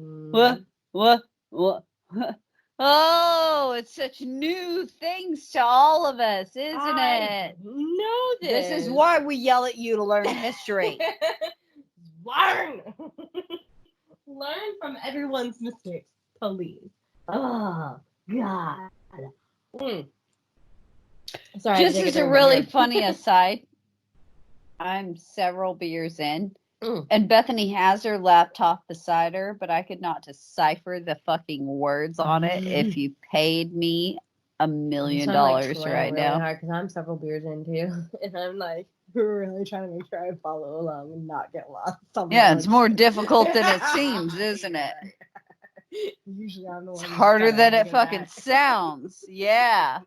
B: Oh, it's such new things to all of us, isn't it?
C: Know this.
B: This is why we yell at you to learn history.
C: Learn. Learn from everyone's mistakes, please. Oh, God. Sorry.
B: Just as a really funny aside, I'm several beers in, and Bethany has her laptop beside her, but I could not decipher the fucking words on it if you paid me $1 million right now.
C: Because I'm several beers in too, and I'm like really trying to make sure I follow along and not get lost.
B: Yeah, it's more difficult than it seems, isn't it?
C: Usually I'm the one.
B: It's harder than it fucking sounds. Yeah.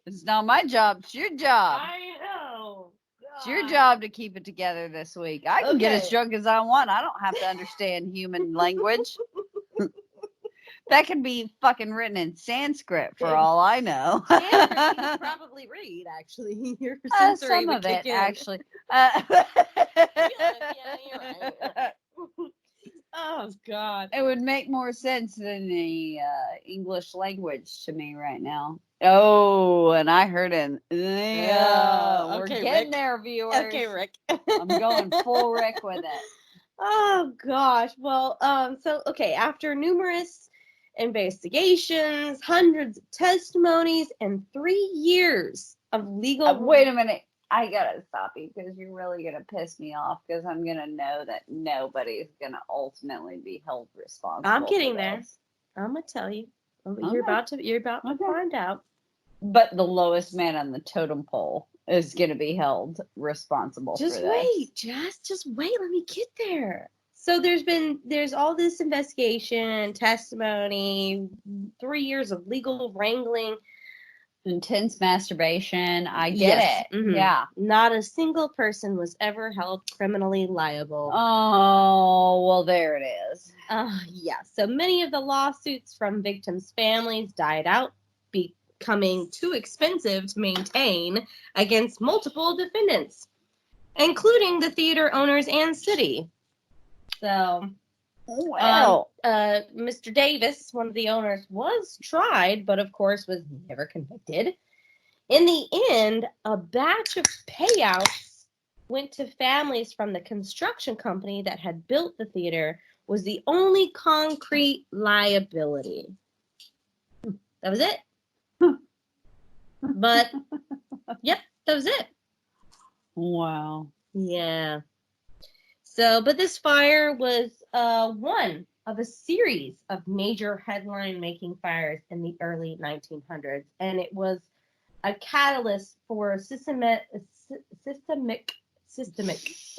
B: It's not my job. It's your job.
C: I know.
B: It's your job to keep it together this week. I can get as drunk as I want. I don't have to understand human language. That could be fucking written in Sanskrit for all I know.
C: You can probably read, actually. Your sensory
B: Some
C: would
B: of it,
C: kick in.
B: actually.
C: Yeah, you're right. Oh, God.
B: It would make more sense than the English language to me right now. Oh, and I heard it. Yeah, we're
C: okay,
B: getting
C: Rick.
B: there, viewers.
C: Okay, Rick.
B: I'm going full Rick with it.
C: Oh, gosh. Well, okay, after numerous investigations, hundreds of testimonies, and 3 years of legal...
B: Wait a minute. I gotta stop you because you're really gonna piss me off because I'm gonna know that nobody's gonna ultimately be held responsible.
C: I'm getting
B: for
C: there.
B: this.
C: I'm gonna tell you.
B: Okay.
C: You're about to find out.
B: But the lowest man on the totem pole is gonna be held responsible for this.
C: Just wait. Let me get there. So there's all this investigation, testimony, 3 years of legal wrangling.
B: Intense masturbation. I get it.
C: Mhm.
B: Yeah.
C: Not a single person was ever held criminally liable.
B: Oh, well, there it is.
C: Yeah. So many of the lawsuits from victims' families died out, becoming too expensive to maintain against multiple defendants, including the theater owners and city. So...
B: Wow.
C: Mr. Davis, one of the owners, was tried, but of course was never convicted. In the end, a batch of payouts went to families from the construction company that had built the theater, was the only concrete liability. That was it. But, yep, that was it.
B: Wow.
C: Yeah. So, but this fire was one of a series of major headline-making fires in the early 1900s, and it was a catalyst for systemic.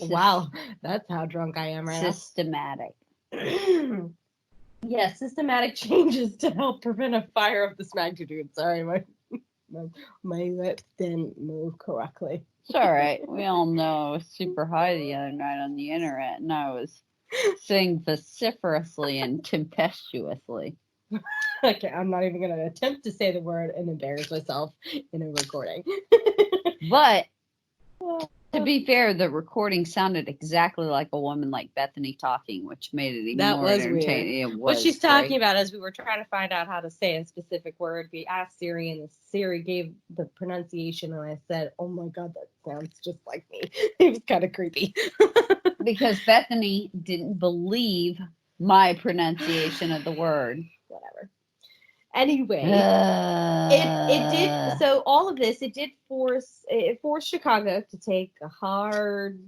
C: Wow, that's how drunk I am right
B: Systematic.
C: now. Yeah, systematic changes to help prevent a fire of this magnitude. Sorry, my lips didn't move correctly.
B: It's all right. We all know I was super high the other night on the internet, and I was saying vociferously and tempestuously.
C: Okay, I'm not even going to attempt to say the word and embarrass myself in a recording.
B: But to be fair, the recording sounded exactly like a woman like Bethany talking, which made it even more entertaining. It was
C: What she's
B: great.
C: talking about is we were trying to find out how to say a specific word. We asked Siri, and Siri gave the pronunciation, and I said, "Oh my God, that sounds just like me." It was kind of creepy.
B: Because Bethany didn't believe my pronunciation of the word.
C: Whatever. Anyway, it did. So all of this, it forced Chicago to take a hard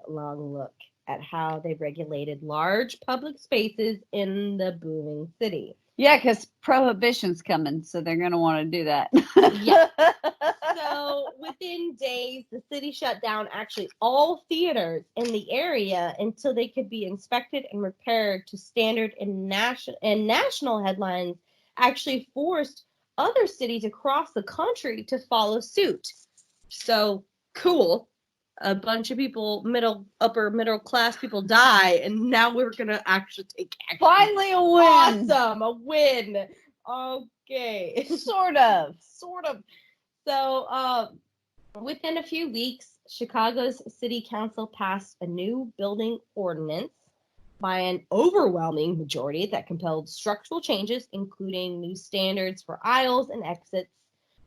C: long look at how they regulated large public spaces in the booming city.
B: Yeah, because prohibition's coming, so they're going to want to do that.
C: Yeah. So within days, the city shut down actually all theaters in the area until they could be inspected and repaired to standard, and national headlines actually forced other cities across the country to follow suit. So cool. A bunch of people, upper middle class people die, and now we're gonna actually take action.
B: Finally a win.
C: Awesome, a win. Okay.
B: Sort of.
C: So, within a few weeks, Chicago's city council passed a new building ordinance by an overwhelming majority that compelled structural changes, including new standards for aisles and exits,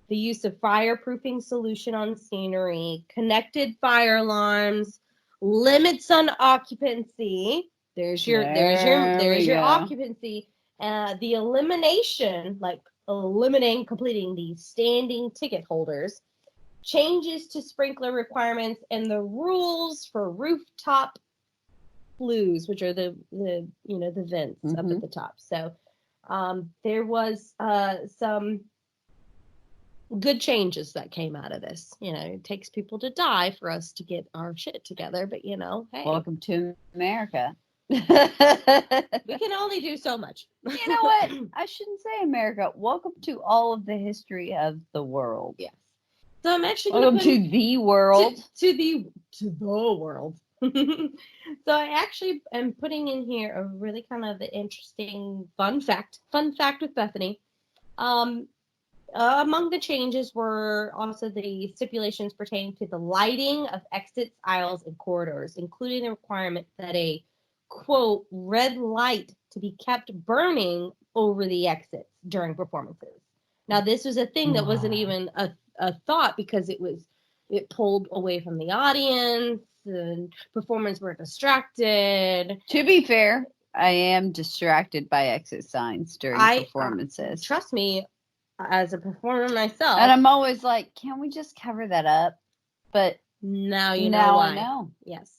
C: the use of fireproofing solution on scenery, connected fire alarms, limits on occupancy. There's your occupancy. The elimination, completing the standing ticket holders, changes to sprinkler requirements, and the rules for rooftop flues, which are the vents up at the top. So there was some good changes that came out of this. It takes people to die for us to get our shit together, but hey.
B: Welcome to America.
C: We can only do so much.
B: You know what? I shouldn't say America. Welcome to all of the history of the world.
C: Yes. So I'm actually
B: welcome to the world.
C: To the world. So I actually am putting in here a really kind of interesting fun fact with Bethany. Among the changes were also the stipulations pertaining to the lighting of exits, aisles, and corridors, including the requirement that a, quote, red light to be kept burning over the exits during performances. Now, this was a thing that wasn't even a thought, because it pulled away from the audience, and performers were distracted.
B: To be fair, I am distracted by exit signs during performances.
C: Trust me, as a performer myself.
B: And I'm always like, can we just cover that up? But
C: now you know why.
B: I know.
C: Yes.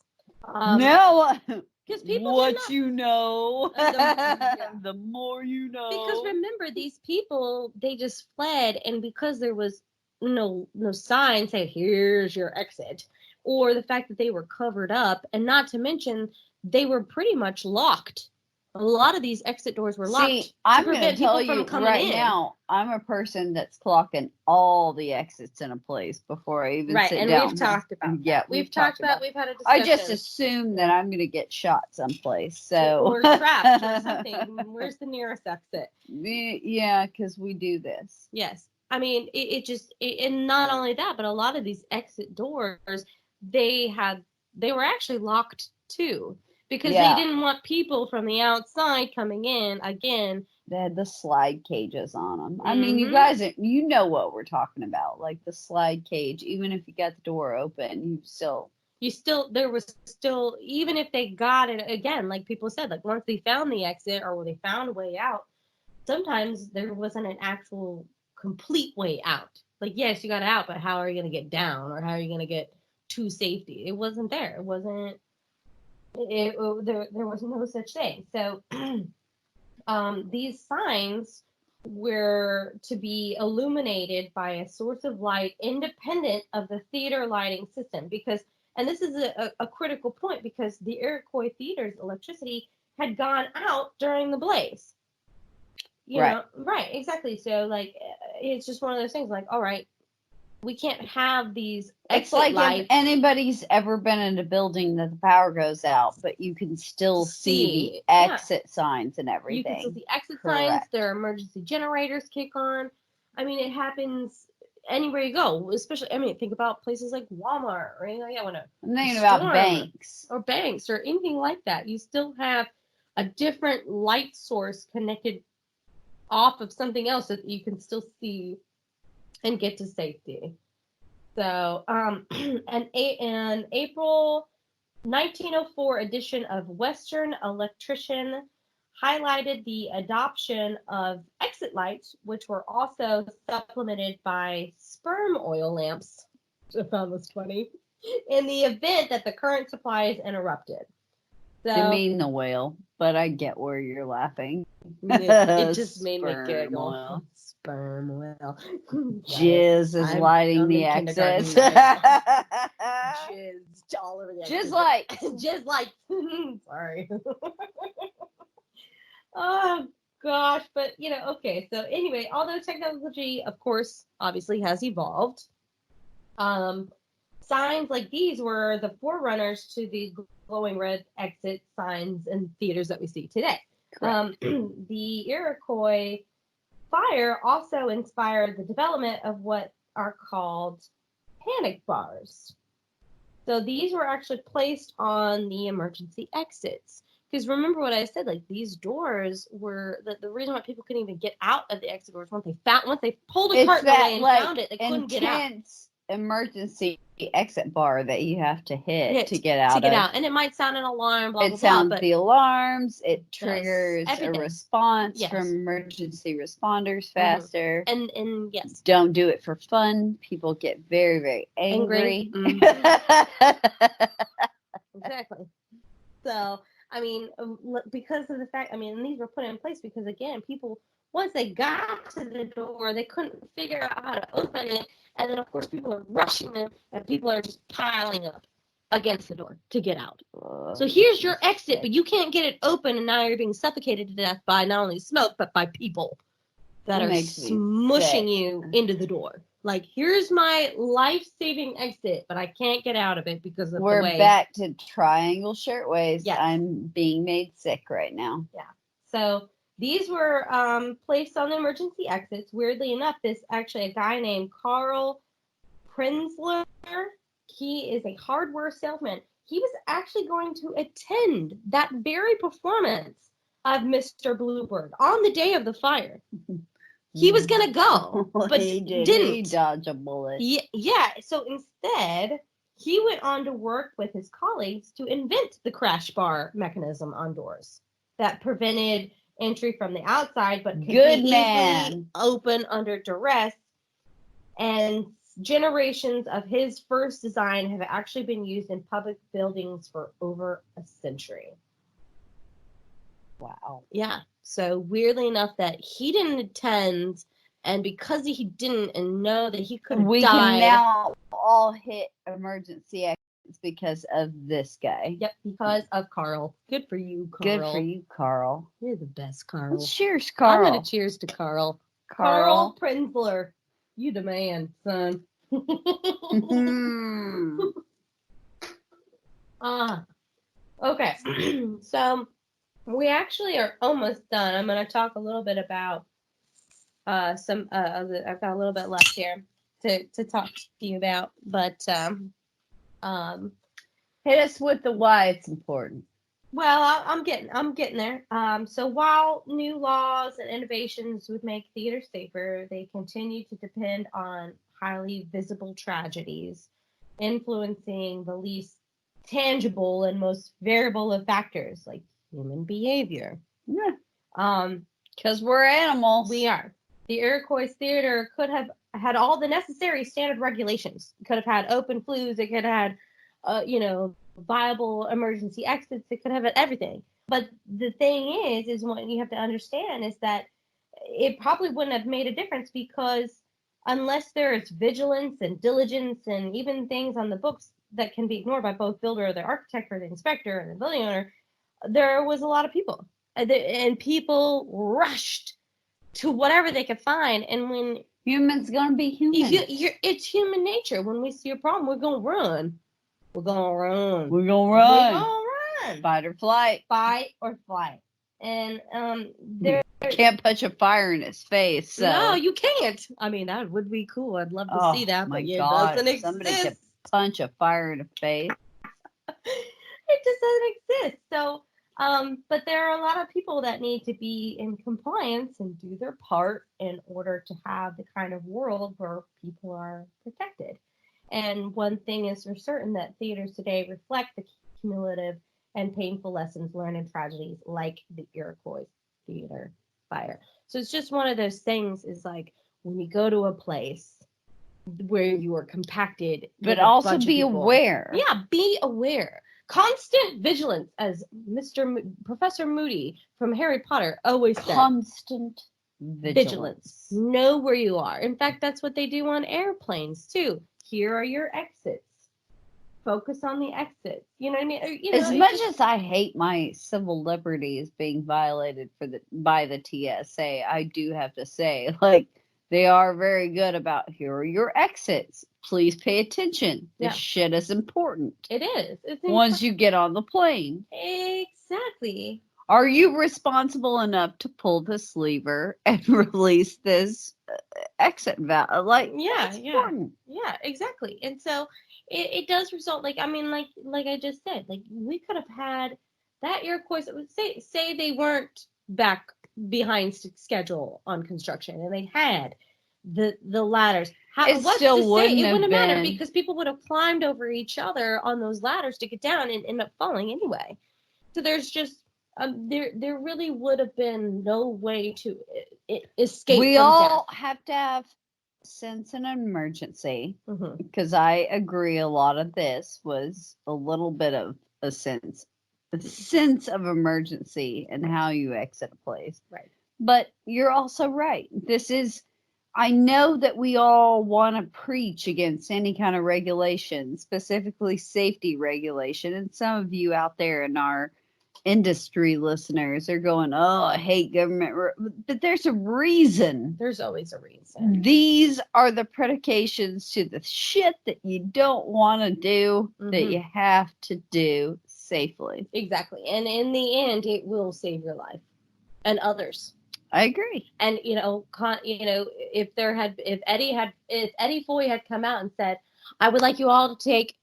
B: No.
C: Because people
B: you know, the more you know.
C: Because remember, these people, they just fled, and because there was no sign saying here's your exit, or the fact that they were covered up, and not to mention they were pretty much locked. A lot of these exit doors were locked.
B: See, I'm going to tell you right now, I'm a person that's clocking all the exits in a place before I even sit down.
C: Right, and we've talked about that.
B: Yeah,
C: we've talked about. We've had a discussion.
B: I just assume that I'm going to get shot someplace. So
C: or trapped or something. Where's the nearest exit?
B: Yeah, because we do this.
C: Yes, I mean and not only that, but a lot of these exit doors, they were actually locked too. Because they didn't want people from the outside coming in again.
B: They had the slide cages on them. I mean, you guys, you know what we're talking about. Like the slide cage, even if you got the door open, there was still, even if they got it, again, like people said, like once they found the exit or they found a way out, sometimes there wasn't an actual complete way out. Like, yes, you got out, but how are you going to get down, or how are you going to get to safety? It wasn't there. It wasn't. There was no such thing. So these signs were to be illuminated by a source of light independent of the theater lighting system, and this is a critical point, because the Iroquois Theater's electricity had gone out during the blaze. Right, exactly. So like, it's just one of those things, like, all right, we can't have these It's like lights. If anybody's ever been in a building that the power goes out, but you can still see the exit signs and everything.
C: You can still see exit signs. Their emergency generators kick on. I mean, it happens anywhere you go, especially, think about places like Walmart, or anything like that.
B: I'm thinking about banks.
C: Or banks, or anything like that. You still have a different light source connected off of something else that you can still see and get to safety. So, an April 1904 edition of Western Electrician highlighted the adoption of exit lights, which were also supplemented by sperm oil lamps. I found this funny. In the event that the current supply is interrupted. So
B: I mean the whale, but I get where you're laughing.
C: it just made me
B: Sperm
C: giggle.
B: whale.
C: Sperm whale.
B: Jizz is lighting the
C: in kindergarten
B: exits.
C: right Jizz all over the
B: Jizz
C: exits.
B: like.
C: Jizz like. Sorry. Oh gosh, but okay. So anyway, although technology, of course, obviously has evolved, signs like these were the forerunners to the glowing red exit signs in theaters that we see today. The Iroquois fire also inspired the development of what are called panic bars. So these were actually placed on the emergency exits. Because remember what I said, like these doors were the reason why people couldn't even get out of the exit doors once they pulled a curtain away and found it, they couldn't get out.
B: Intense emergency exit bar that you have to hit to get out.
C: And it might sound an alarm, blah,
B: it
C: blah,
B: sounds
C: blah, but
B: the alarms. It triggers a response
C: Yes.
B: from emergency responders faster.
C: And yes,
B: don't do it for fun. People get very, very angry.
C: Exactly. So I mean, because of the fact, and these were put in place because, again, people, once they got to the door, they couldn't figure out how to open it. And then, of course, people are rushing them, and people are just piling up against the door to get out. So here's your exit, but you can't get it open, and now you're being suffocated to death by not only smoke, but by people that are smushing you into the door. Like, here's my life-saving exit, but I can't get out of it because of the way.
B: We're back to triangle shirtwaist.
C: Yes.
B: I'm being made sick right now.
C: Yeah. So these were placed on the emergency exits. Weirdly enough, this actually a guy named Carl Prenzler. He is a hardware salesman. He was actually going to attend that very performance of Mr. Bluebird on the day of the fire. He was going to go, but
B: he
C: didn't.
B: He dodged a bullet.
C: Yeah. So instead, he went on to work with his colleagues to invent the crash bar mechanism on doors that prevented entry from the outside, but could be easily open under duress. And generations of his first design have actually been used in public buildings for over a century.
B: Wow.
C: Yeah. So weirdly enough, that he didn't attend, and because he didn't and know that he could have died.
B: We can now all hit emergency exits because of this guy.
C: Yep, because of Carl. Good for you, Carl.
B: Good for you, Carl.
C: You're the best, Carl.
B: Let's cheers, Carl.
C: I'm going to cheers to Carl. Carl Prenzler. You the man, son. Okay. So we actually are almost done. I'm going to talk a little bit about I've got a little bit left here to talk to you about, but
B: hit us with the why it's important.
C: Well, I'm getting there. So while new laws and innovations would make theater safer, they continue to depend on highly visible tragedies, influencing the least tangible and most variable of factors like human behavior.
B: Yeah. Because we're animals.
C: We are. The Iroquois Theater could have had all the necessary standard regulations. It could have had open flues. It could have had, viable emergency exits. It could have had everything. But the thing is what you have to understand is that it probably wouldn't have made a difference because unless there is vigilance and diligence and even things on the books that can be ignored by both builder or the architect or the inspector and the building owner, there was a lot of people. And people rushed to whatever they could find. And when
B: humans gonna be human,
C: it's human nature. When we see a problem, we're gonna run. We're gonna run.
B: We're gonna run.
C: We're gonna run.
B: Fight or flight.
C: Fight or flight. And there
B: can't punch a fire in his face. So.
C: No, you can't. I mean, that would be cool. I'd love to see that.
B: My
C: but
B: God,
C: it doesn't
B: somebody
C: exist.
B: could punch a fire in the face.
C: It just doesn't exist. So, but there are a lot of people that need to be in compliance and do their part in order to have the kind of world where people are protected. And one thing is for certain that theaters today reflect the cumulative and painful lessons learned in tragedies like the Iroquois Theater fire. So it's just one of those things is like when you go to a place where you are compacted.
B: But also be aware.
C: Yeah, be aware. Constant vigilance, as Professor Moody from Harry Potter always said.
B: Constant vigilance.
C: Know where you are. In fact, that's what they do on airplanes too. Here are your exits. Focus on the exits. You know what I mean?
B: As much as I hate my civil liberties being violated by the TSA, I do have to say, like, they are very good about, here are your exits. Please pay attention. This shit is important.
C: It is. It's
B: once you get on the plane.
C: Exactly.
B: Are you responsible enough to pull this lever and release this exit valve? Like, that's important.
C: Yeah, exactly. And so it does result, like, I mean, like I just said, like, we could have had that Air Force, say they weren't back behind schedule on construction and they had the ladders.
B: It still wouldn't
C: it wouldn't
B: have
C: matter
B: been.
C: because people would have climbed over each other on those ladders to get down and end up falling anyway. So there's just there really would have been no way to escape.
B: We
C: from
B: all
C: death.
B: have to have sense in an emergency,
C: Mhm.
B: because I agree a lot of this was a little bit of a sense of emergency and how you exit a place.
C: Right.
B: But you're also right. I know that we all want to preach against any kind of regulation, specifically safety regulation. And some of you out there in our industry listeners are going, oh, I hate government. But there's a reason.
C: There's always a reason.
B: These are the predications to the shit that you don't want to do, that you have to do safely.
C: Exactly. And in the end, it will save your life and others.
B: I agree.
C: And if Eddie Foy had come out and said, I would like you all to take,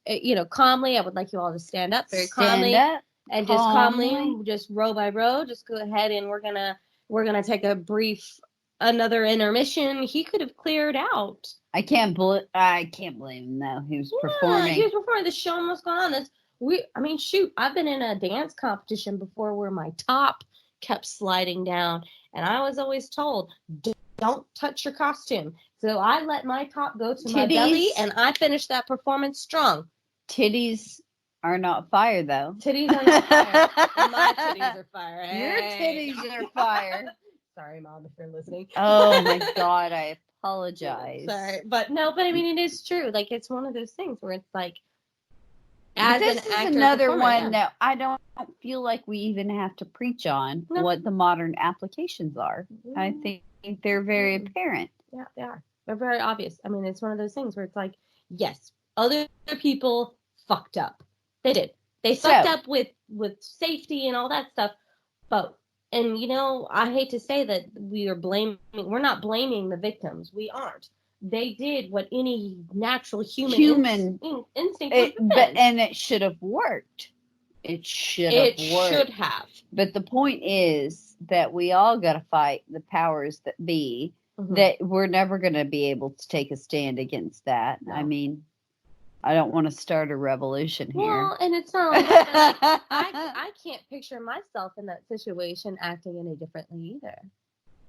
C: calmly, I would like you all to stand up very calmly and just calmly, just row by row, just go ahead and we're gonna take a brief another intermission. He could have cleared out.
B: I can't blame him though. He was performing.
C: He was performing. The show must go on. I've been in a dance competition before where my top kept sliding down. And I was always told, don't touch your costume. So I let my top go to my belly, and I finished that performance strong.
B: Titties are not fire, though.
C: Titties are not fire. My titties are fire.
B: Your titties are fire.
C: Sorry, Mom, if you're listening.
B: Oh, my God. I apologize.
C: Sorry. But I mean, it is true. Like, it's one of those things where it's like,
B: this is another one that I don't feel like we even have to preach on what the modern applications are. I think they're very apparent.
C: Yeah, they are. They're very obvious. I mean, it's one of those things where it's like, yes, other people fucked up. They did. They fucked up with safety and all that stuff. But, and I hate to say that we're not blaming the victims. We aren't. They did what any natural human instinct would have been.
B: And it should have worked. It should have. But the point is that we all got to fight the powers that be. That we're never going to be able to take a stand against that. No. I mean, I don't want to start a revolution here.
C: Well, and it's not like I can't picture myself in that situation acting any differently either.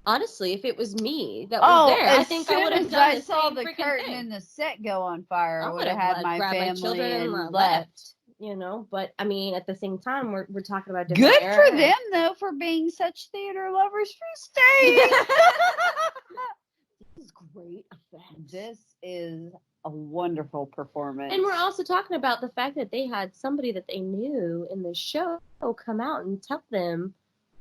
C: Honestly, if it was me that was there, I think I would have done the same. I saw the curtain
B: in the set go on fire, I would have had my family and left.
C: But I mean, at the same time, we're talking about different
B: good for them though for being such theater lovers for staying.
C: This is great effect.
B: This is a wonderful performance,
C: and we're also talking about the fact that they had somebody that they knew in the show come out and tell them.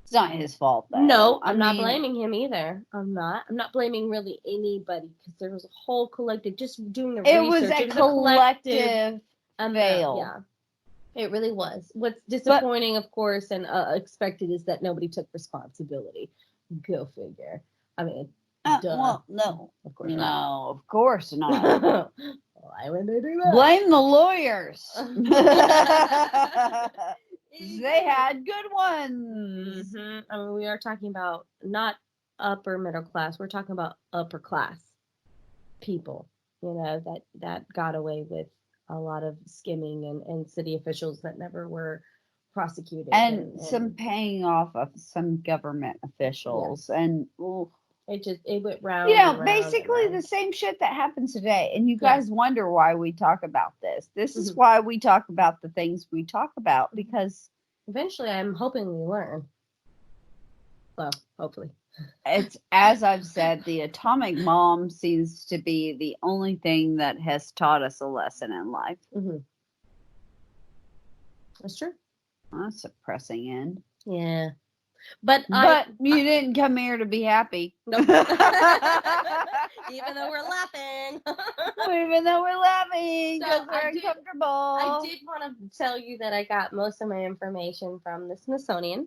B: It's not his fault, though.
C: No, I'm not blaming him either. I'm not blaming really anybody because there was a whole collective just doing the research.
B: It was a collective fail.
C: Yeah, it really was. What's disappointing, of course, and expected is that nobody took responsibility. Go figure. I mean, duh.
B: Well, no.
C: Of course not.
B: No, of course not.
C: Why would they do that?
B: Blame the lawyers. They had good ones.
C: I mean, we are talking about not upper middle class. We're talking about upper class people, that got away with a lot of skimming and city officials that never were prosecuted.
B: And some paying off of some government officials.
C: Yes.
B: And
C: It went round.
B: You know,
C: and round
B: basically
C: and
B: the
C: round.
B: same shit that happens today. And you
C: Yeah.
B: guys wonder why we talk about this. This is
C: Mhm.
B: why we talk about the things we talk about, because
C: Eventually, I'm hoping we learn. Well, hopefully.
B: it's, as I've said, the atomic bomb seems to be the only thing that has taught us a lesson in life.
C: Mm-hmm. That's true.
B: That's a pressing end.
C: Yeah. But
B: you didn't come here to be happy.
C: Nope. Even though we're laughing.
B: Even though we're laughing because
C: So
B: we're uncomfortable.
C: I did want to tell you that I got most of my information from the Smithsonian.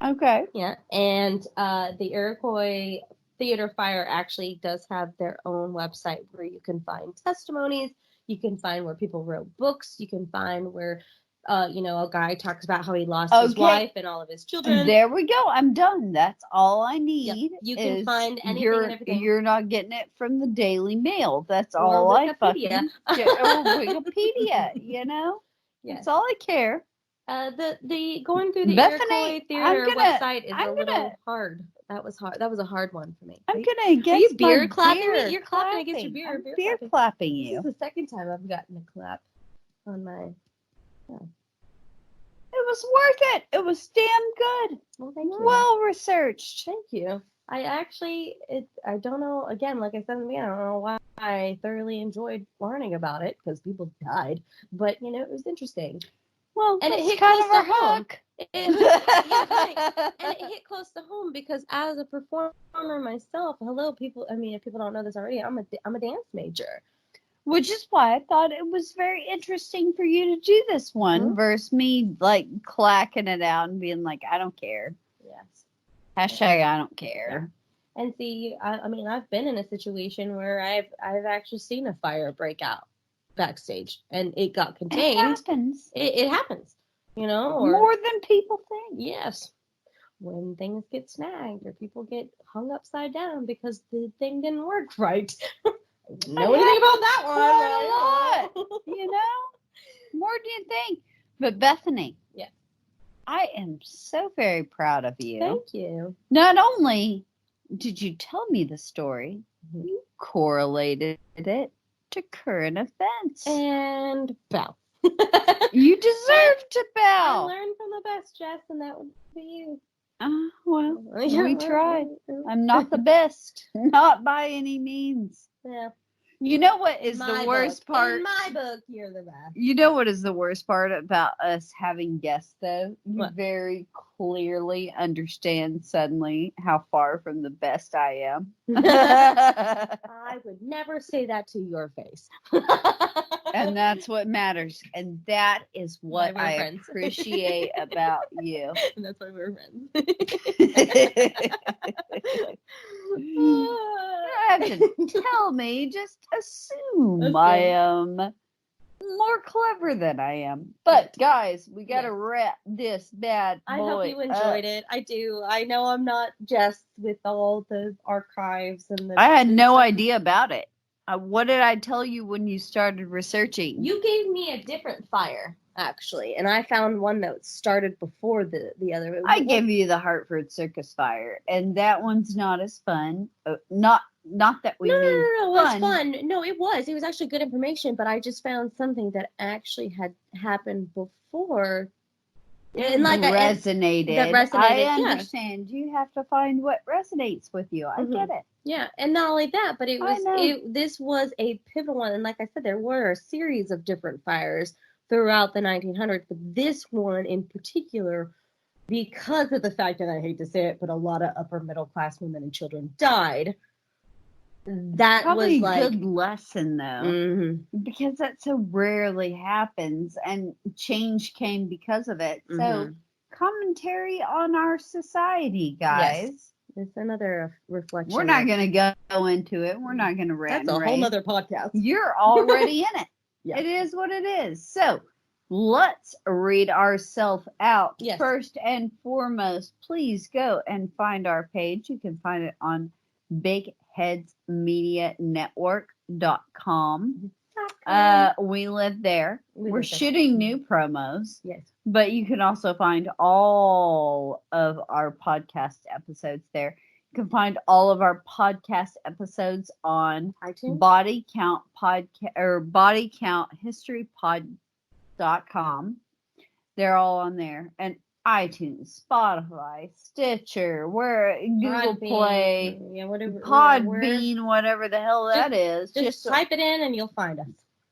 B: Okay.
C: Yeah. And the Iroquois Theater Fire actually does have their own website where you can find testimonies. You can find where people wrote books. You can find where, a guy talks about how he lost his
B: Okay.
C: wife and all of his children.
B: There we go. I'm done. That's all I need.
C: Yep. You can
B: is
C: find anything and everything.
B: You're not getting it from the Daily Mail. That's
C: Or
B: all I
C: Wikipedia.
B: fucking get. Or Wikipedia,
C: Yes.
B: That's all I care.
C: The going through the
B: Bethany,
C: Iroquois Theater website is
B: I'm
C: little hard. That was hard. That was a hard one for me.
B: I'm gonna get
C: you beer
B: my
C: clapping
B: beer
C: me? You're clapping against your beer.
B: I'm
C: Beer
B: beer
C: clapping.
B: clapping you.
C: This is the second time I've gotten a clap on my.
B: It was worth it. It was damn good.
C: Well, thank you.
B: Well researched.
C: Thank you. I don't know. Again, like I said in the beginning, I don't know why I thoroughly enjoyed learning about it because people died, but it was interesting.
B: Well,
C: And it
B: that's
C: hit
B: kind
C: close
B: of our
C: to home.
B: hook.
C: And it hit close to home because as a performer myself, hello people. I mean, if people don't know this already, I'm a dance major.
B: Which is why I thought it was very interesting for you to do this one versus me like clacking it out and being like, I don't care.
C: Yes.
B: Hashtag I don't care.
C: Yeah. And see, I mean, I've been in a situation where I've actually seen a fire break out backstage and it got contained.
B: It happens.
C: It happens, or
B: more than people think.
C: Yes. When things get snagged or people get hung upside down because the thing didn't work right. Know anything about that one?
B: Quite a lot, more than you think. But Bethany,
C: yeah,
B: I am so very proud of you.
C: Thank you.
B: Not only did you tell me the story,
C: Mm-hmm.
B: you correlated it to current events,
C: and bow.
B: You deserve to bow.
C: I learned from the best, Jess, and that would be you.
B: Well, we tried. I'm not the best, not by any means.
C: Yeah.
B: You know what is the worst part?
C: In my book, you're the best.
B: You know what is the worst part about us having guests, though? You
C: What?
B: very clearly understand suddenly how far from the best I am.
C: I would never say that to your face.
B: And that's what matters. And that is what
C: Why we're
B: I
C: friends.
B: appreciate about you.
C: And that's why we're friends.
B: You don't have to tell me, just assume
C: Okay.
B: I am more clever than I am. But guys, we gotta
C: Yes.
B: wrap this bad boy
C: I hope you enjoyed it. I do. I know I'm not just with all the archives and the.
B: I had no
C: stuff.
B: idea about it. What did I tell you when you started researching?
C: You gave me a different fire, actually, and I found one that started before the other.
B: I gave you the Hartford Circus Fire, and that one's not as fun. Not that we
C: No,
B: mean
C: it was fun. No, it was. It was actually good information, but I just found something that actually had happened before. And like
B: resonated.
C: that resonated,
B: I
C: yeah.
B: understand. You have to find what resonates with you. I
C: Mhm.
B: get it.
C: Yeah, and not only that, but
B: I know.
C: this was a pivotal one. And like I said, there were a series of different fires throughout the 1900s, but this one in particular, because of the fact that I hate to say it, but a lot of upper middle class women and children died. That
B: Probably
C: was
B: a
C: like
B: good lesson, though,
C: mhm.
B: because that so rarely happens, and change came because of it. So,
C: Mhm.
B: commentary on our society, guys.
C: It's another reflection.
B: We're not
C: of-
B: going to go into it. We're not going to rant
C: That's a
B: and
C: whole
B: rave.
C: nother podcast.
B: You're already in it.
C: Yeah.
B: It is what it is. So let's read ourselves out.
C: Yes.
B: First and foremost, please go and find our page. You can find it on bigheadsmedianetwork.com. We live there.
C: We
B: We're
C: live there.
B: shooting new promos,
C: Yes.
B: but you can also find all of our podcast episodes there. You can find all of our podcast episodes on
C: iTunes.
B: Body Count Podcast or Body Count HistoryPod.com. They're all on there. And iTunes, Spotify, Stitcher, Google
C: Podbean,
B: Play,
C: yeah, whatever.
B: Podbean, whatever the hell that is.
C: Just type it in and you'll find us.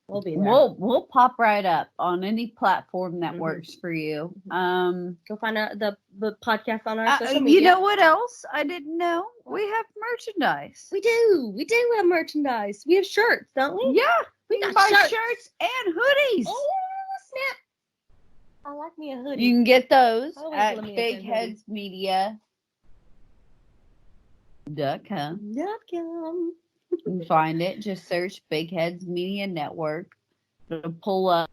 C: We'll be there.
B: We'll pop right up on any platform that
C: Mhm.
B: works for you.
C: Go find out the podcast on our social media.
B: You know what else I didn't know? We have merchandise.
C: We do have merchandise. We have shirts, don't we?
B: Yeah, we can
C: got
B: buy
C: shirts.
B: shirts and hoodies.
C: Oh, snap. I like me a hoodie.
B: You can get those
C: I always
B: at
C: love me a good hoodie.
B: bigheadsmedia.com.
C: Yum.
B: You can find it. Just search Big Heads Media Network. It'll pull up.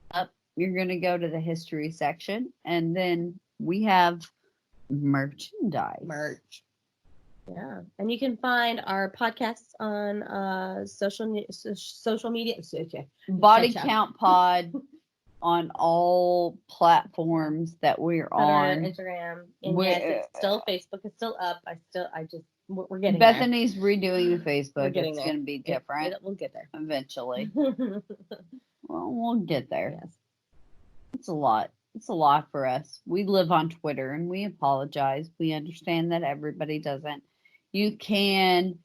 B: You're going to go to the history section, and then we have merchandise.
C: Merch. Yeah, and you can find our podcasts on social media.
B: Body
C: Catch up.
B: Count Pod on all platforms that we're on.
C: Instagram, and
B: We're-
C: yes, it's still Facebook. It's still up. We're getting
B: Bethany's redoing the
C: We're
B: Facebook.
C: getting
B: It's
C: there.
B: going to be different
C: We'll get there.
B: eventually. Well, we'll get there.
C: Yes.
B: It's a lot. It's a lot for us. We live on Twitter and we apologize. We understand that everybody doesn't. You can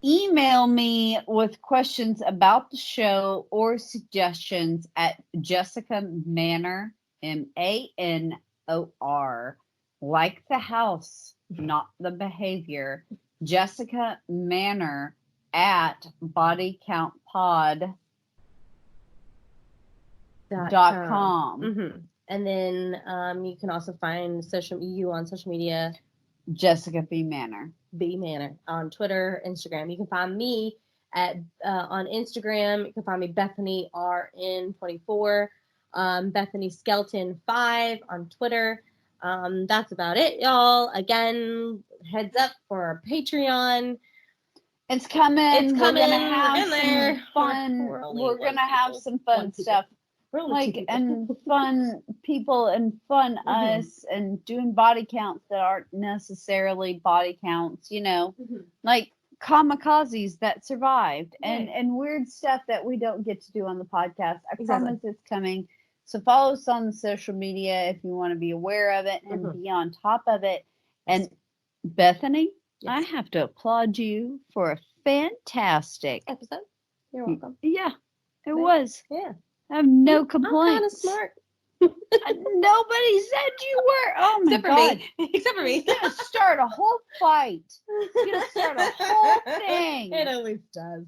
B: email me with questions about the show or suggestions at Jessica Manor, MANOR, like the house, not the behavior. Jessica Manor at bodycountpod.com.
C: Mhm. And then you can also find you on social media,
B: Jessica B. Manor.
C: B Manor, on Twitter, Instagram. You can find me at on Instagram. You can find me Bethany RN24, Bethany Skelton 5 on Twitter. That's about it, y'all. Again, heads up for our Patreon.
B: It's coming.
C: It's
B: We're
C: coming.
B: gonna have
C: We're in there.
B: some fun.
C: We're only
B: We're
C: one
B: gonna have
C: people.
B: some
C: One
B: fun
C: people.
B: stuff.
C: We're only two
B: Like
C: people.
B: and fun people and fun
C: Mhm.
B: us and doing body counts that aren't necessarily body counts,
C: Mhm.
B: like kamikazes that survived
C: Right.
B: and weird stuff that we don't get to do on the podcast. I
C: Exactly.
B: promise it's coming. So follow us on the social media if you want to be aware of it and
C: Mhm.
B: be on top of it. And Bethany, I
C: Yes.
B: have to applaud you for a fantastic.
C: Episode. You're welcome.
B: Yeah, it
C: Thanks.
B: was.
C: Yeah.
B: I have no
C: I'm
B: complaints.
C: kind of smart.
B: Nobody said you were. Oh my
C: Except for
B: god!
C: me. Except for me.
B: You're gonna start a whole fight. You're gonna start a whole thing.
C: It always does.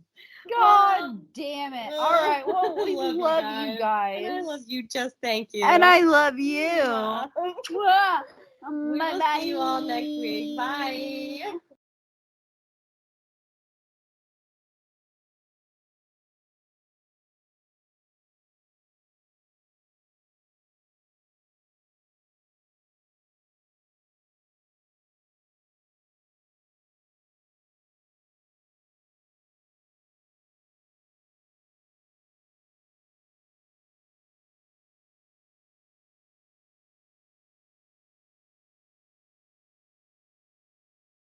B: God damn it! All right. Well, we
C: Love
B: love,
C: you
B: you
C: guys.
B: guys.
C: And I love you. Just thank you.
B: And I love you.
C: Mwah.
B: Mwah.
C: We will see you all next week. Bye.